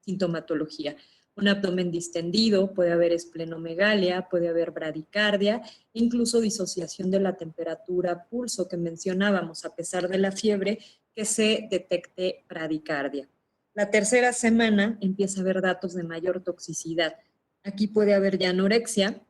sintomatología. Un abdomen distendido, puede haber esplenomegalia, puede haber bradicardia, incluso disociación de la temperatura, pulso que mencionábamos, a pesar de la fiebre, que se detecte bradicardia. La tercera semana empieza a haber datos de mayor toxicidad. Aquí puede haber ya anorexia.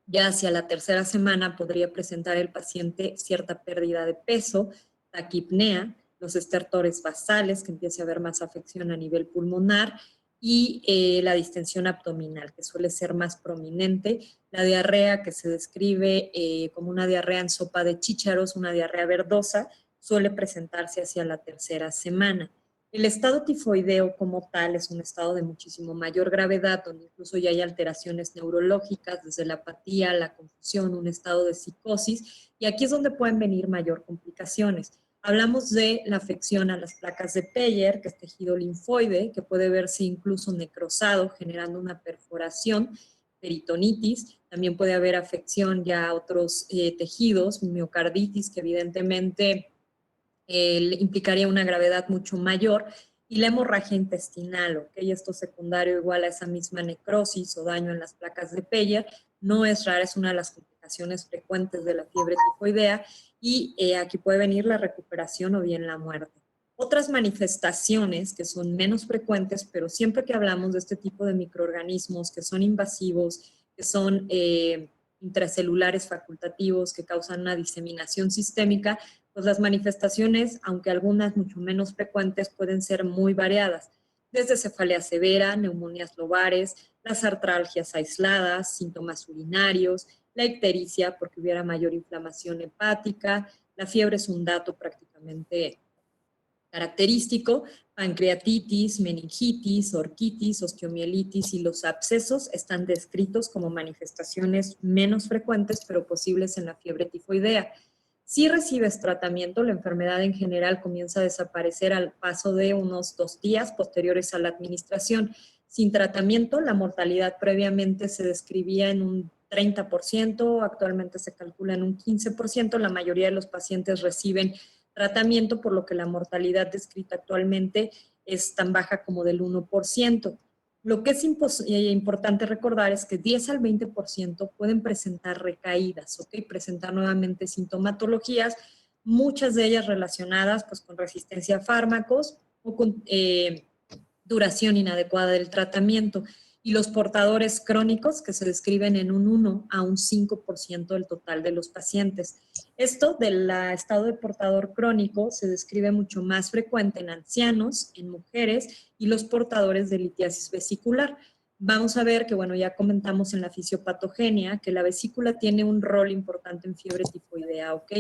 Ya hacia la tercera semana podría presentar el paciente cierta pérdida de peso, taquipnea, los estertores basales, que empiece a haber más afección a nivel pulmonar, y la distensión abdominal, que suele ser más prominente. La diarrea, que se describe como una diarrea en sopa de chícharos, una diarrea verdosa, suele presentarse hacia la tercera semana. El estado tifoideo como tal es un estado de muchísimo mayor gravedad, donde incluso ya hay alteraciones neurológicas, desde la apatía, la confusión, un estado de psicosis, y aquí es donde pueden venir mayor complicaciones. Hablamos de la afección a las placas de Peyer, que es tejido linfoide, que puede verse incluso necrosado, generando una perforación, peritonitis. También puede haber afección ya a otros tejidos, miocarditis, que evidentemente implicaría una gravedad mucho mayor, y la hemorragia intestinal, ¿ok? Esto secundario igual a esa misma necrosis o daño en las placas de Peyer, no es rara, es una de las complicaciones frecuentes de la fiebre tifoidea, y aquí puede venir la recuperación o bien la muerte. Otras manifestaciones que son menos frecuentes, pero siempre que hablamos de este tipo de microorganismos que son invasivos, que son intracelulares facultativos, que causan una diseminación sistémica, pues las manifestaciones, aunque algunas mucho menos frecuentes, pueden ser muy variadas, desde cefalea severa, neumonías lobares, las artralgias aisladas, síntomas urinarios, la ictericia porque hubiera mayor inflamación hepática, la fiebre es un dato prácticamente característico, pancreatitis, meningitis, orquitis, osteomielitis, y los abscesos están descritos como manifestaciones menos frecuentes pero posibles en la fiebre tifoidea. Si recibes tratamiento, la enfermedad en general comienza a desaparecer al paso de unos 2 días posteriores a la administración. Sin tratamiento, la mortalidad previamente se describía en un 30%, actualmente se calcula en un 15%. La mayoría de los pacientes reciben tratamiento, por lo que la mortalidad descrita actualmente es tan baja como del 1%. Lo que es importante recordar es que 10 al 20% pueden presentar recaídas, ¿ok? Presentar nuevamente sintomatologías, muchas de ellas relacionadas pues, con resistencia a fármacos o con duración inadecuada del tratamiento. y los portadores crónicos, que se describen en un 1 a un 5% del total de los pacientes. Esto del estado de portador crónico se describe mucho más frecuente en ancianos, en mujeres y los portadores de litiasis vesicular. Vamos a ver que, bueno, ya comentamos en la fisiopatogenia que la vesícula tiene un rol importante en fiebre tifoidea, ¿ok?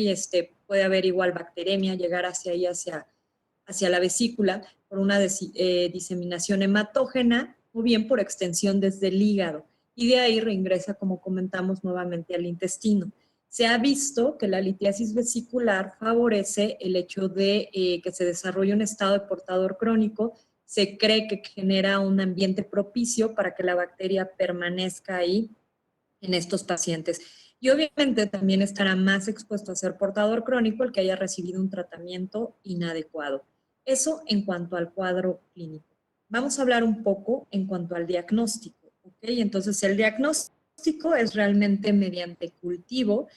Puede haber igual bacteremia, llegar hacia ahí, hacia la vesícula, por una diseminación hematógena o bien por extensión desde el hígado. Y de ahí reingresa, como comentamos, nuevamente al intestino. Se ha visto que la litiasis vesicular favorece el hecho de que se desarrolle un estado de portador crónico. Se cree que genera un ambiente propicio para que la bacteria permanezca ahí en estos pacientes. Y obviamente también estará más expuesto a ser portador crónico el que haya recibido un tratamiento inadecuado. Eso en cuanto al cuadro clínico. Vamos a hablar un poco en cuanto al diagnóstico, ¿ok? Entonces, el diagnóstico es realmente mediante cultivo.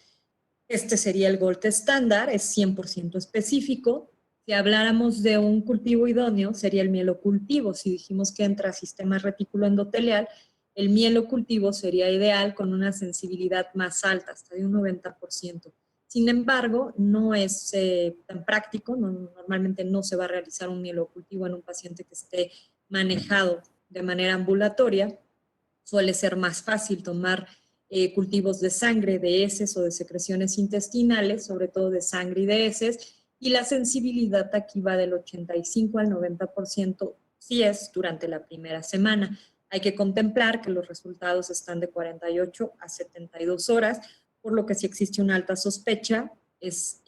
Este sería el gold estándar, es 100% específico. Si habláramos de un cultivo idóneo, sería el mielocultivo. Si dijimos que entra sistema retículo endotelial, el mielocultivo sería ideal con una sensibilidad más alta, hasta de un 90%. Sin embargo, no es tan práctico, normalmente no se va a realizar un mielocultivo en un paciente que esté manejado de manera ambulatoria. Suele ser más fácil tomar cultivos de sangre, de heces o de secreciones intestinales, sobre todo de sangre y de heces, y la sensibilidad aquí va del 85 al 90% si es durante la primera semana. Hay que contemplar que los resultados están de 48 a 72 horas, por lo que si existe una alta sospecha, es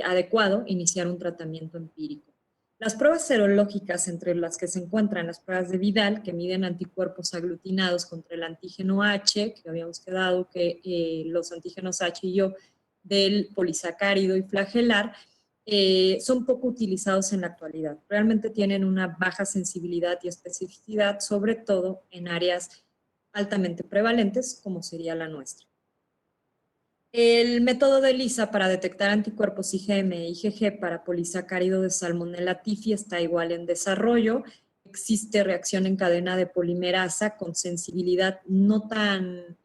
adecuado iniciar un tratamiento empírico. Las pruebas serológicas, entre las que se encuentran las pruebas de Vidal, que miden anticuerpos aglutinados contra el antígeno H, que habíamos quedado que los antígenos H y yo del polisacárido y flagelar, son poco utilizados en la actualidad. Realmente tienen una baja sensibilidad y especificidad, sobre todo en áreas altamente prevalentes, como sería la nuestra. El método de ELISA para detectar anticuerpos IgM e IgG para polisacárido de Salmonella typhi está igual en desarrollo. Existe reacción en cadena de polimerasa con sensibilidad no tan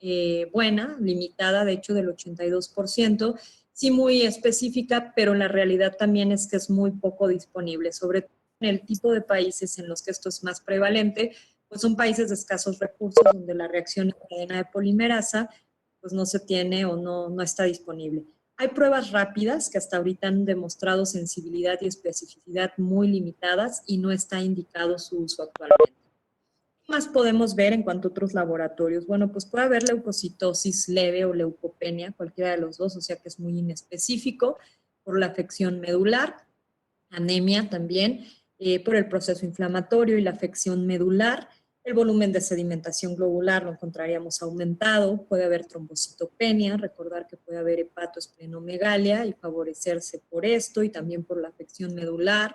buena, limitada, de hecho del 82%, sí muy específica, pero la realidad también es que es muy poco disponible, sobre todo en el tipo de países en los que esto es más prevalente, pues son países de escasos recursos donde la reacción en cadena de polimerasa pues no se tiene o no está disponible. Hay pruebas rápidas que hasta ahorita han demostrado sensibilidad y especificidad muy limitadas y no está indicado su uso actualmente. ¿Qué más podemos ver en cuanto a otros laboratorios? Bueno, pues puede haber leucocitosis leve o leucopenia, cualquiera de los dos, o sea que es muy inespecífico por la afección medular, anemia también, por el proceso inflamatorio y la afección medular. El volumen de sedimentación globular lo encontraríamos aumentado, puede haber trombocitopenia, recordar que puede haber hepatoesplenomegalia y favorecerse por esto y también por la afección medular,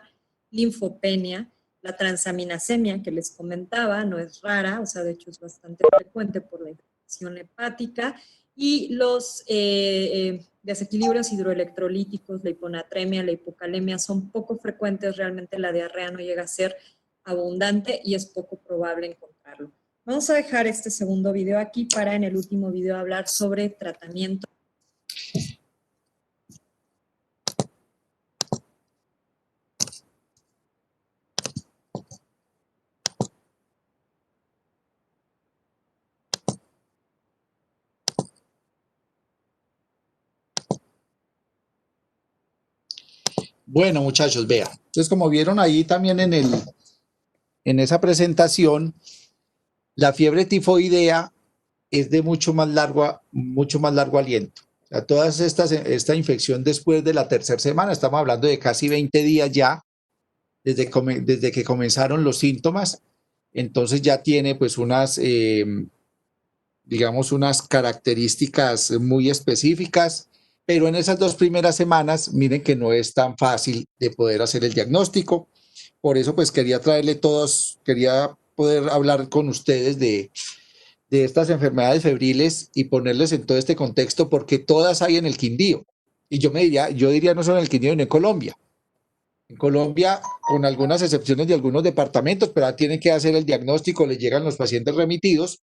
linfopenia, la transaminasemia que les comentaba, no es rara, o sea, de hecho es bastante frecuente por la infección hepática, y los desequilibrios hidroelectrolíticos, la hiponatremia, la hipocalemia son poco frecuentes, realmente la diarrea no llega a ser abundante y es poco probable encontrarlo. Vamos a dejar este segundo video aquí para en el último video hablar sobre tratamiento. Bueno, muchachos, vean. Entonces, como vieron ahí también en esa presentación, la fiebre tifoidea es de mucho más largo aliento. O sea, esta infección después de la tercera semana, estamos hablando de casi 20 días ya, desde que comenzaron los síntomas, entonces ya tiene pues digamos, unas características muy específicas, pero en esas 2 primeras semanas, miren que no es tan fácil de poder hacer el diagnóstico. Por eso pues quería poder hablar con ustedes de estas enfermedades febriles y ponerles en todo este contexto, porque todas hay en el Quindío. Y yo diría no solo en el Quindío, sino en Colombia. En Colombia, con algunas excepciones de algunos departamentos, pero tienen que hacer el diagnóstico, les llegan los pacientes remitidos.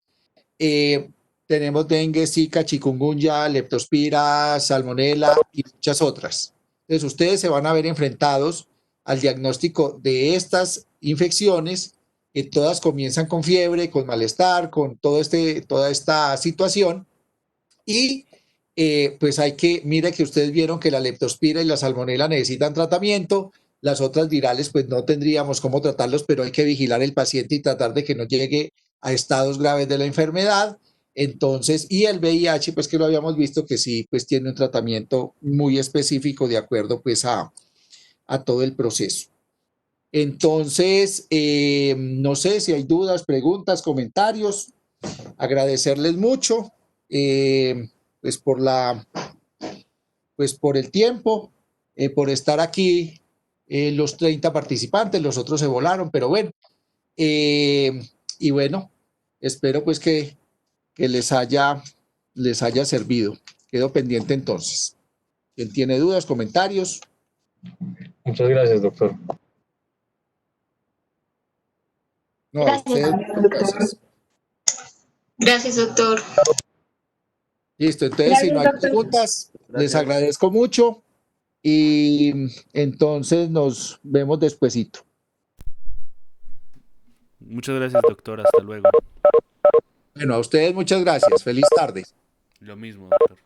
Tenemos dengue, zika, chikungunya, leptospira, salmonela y muchas otras. Entonces, ustedes se van a ver enfrentados al diagnóstico de estas infecciones, que todas comienzan con fiebre, con malestar, con toda esta situación. Y pues mire que ustedes vieron que la leptospira y la salmonela necesitan tratamiento, las otras virales pues no tendríamos cómo tratarlos, pero hay que vigilar el paciente y tratar de que no llegue a estados graves de la enfermedad. Entonces, y el VIH, pues que lo habíamos visto que sí, pues tiene un tratamiento muy específico de acuerdo pues a todo el proceso. Entonces, no sé si hay dudas, preguntas, comentarios, agradecerles mucho, pues pues por el tiempo, por estar aquí, los 30 participantes, los otros se volaron, pero bueno, y bueno, espero pues que les haya servido. Quedo pendiente entonces. ¿Quién tiene dudas, comentarios? Muchas gracias, doctor. No, a Gracias, ustedes, doctor. gracias. Gracias, doctor. Listo, entonces si no hay preguntas, les agradezco mucho y entonces nos vemos despuesito. Muchas gracias, doctor. Hasta luego. Bueno, a ustedes muchas gracias. Feliz tarde. Lo mismo, doctor.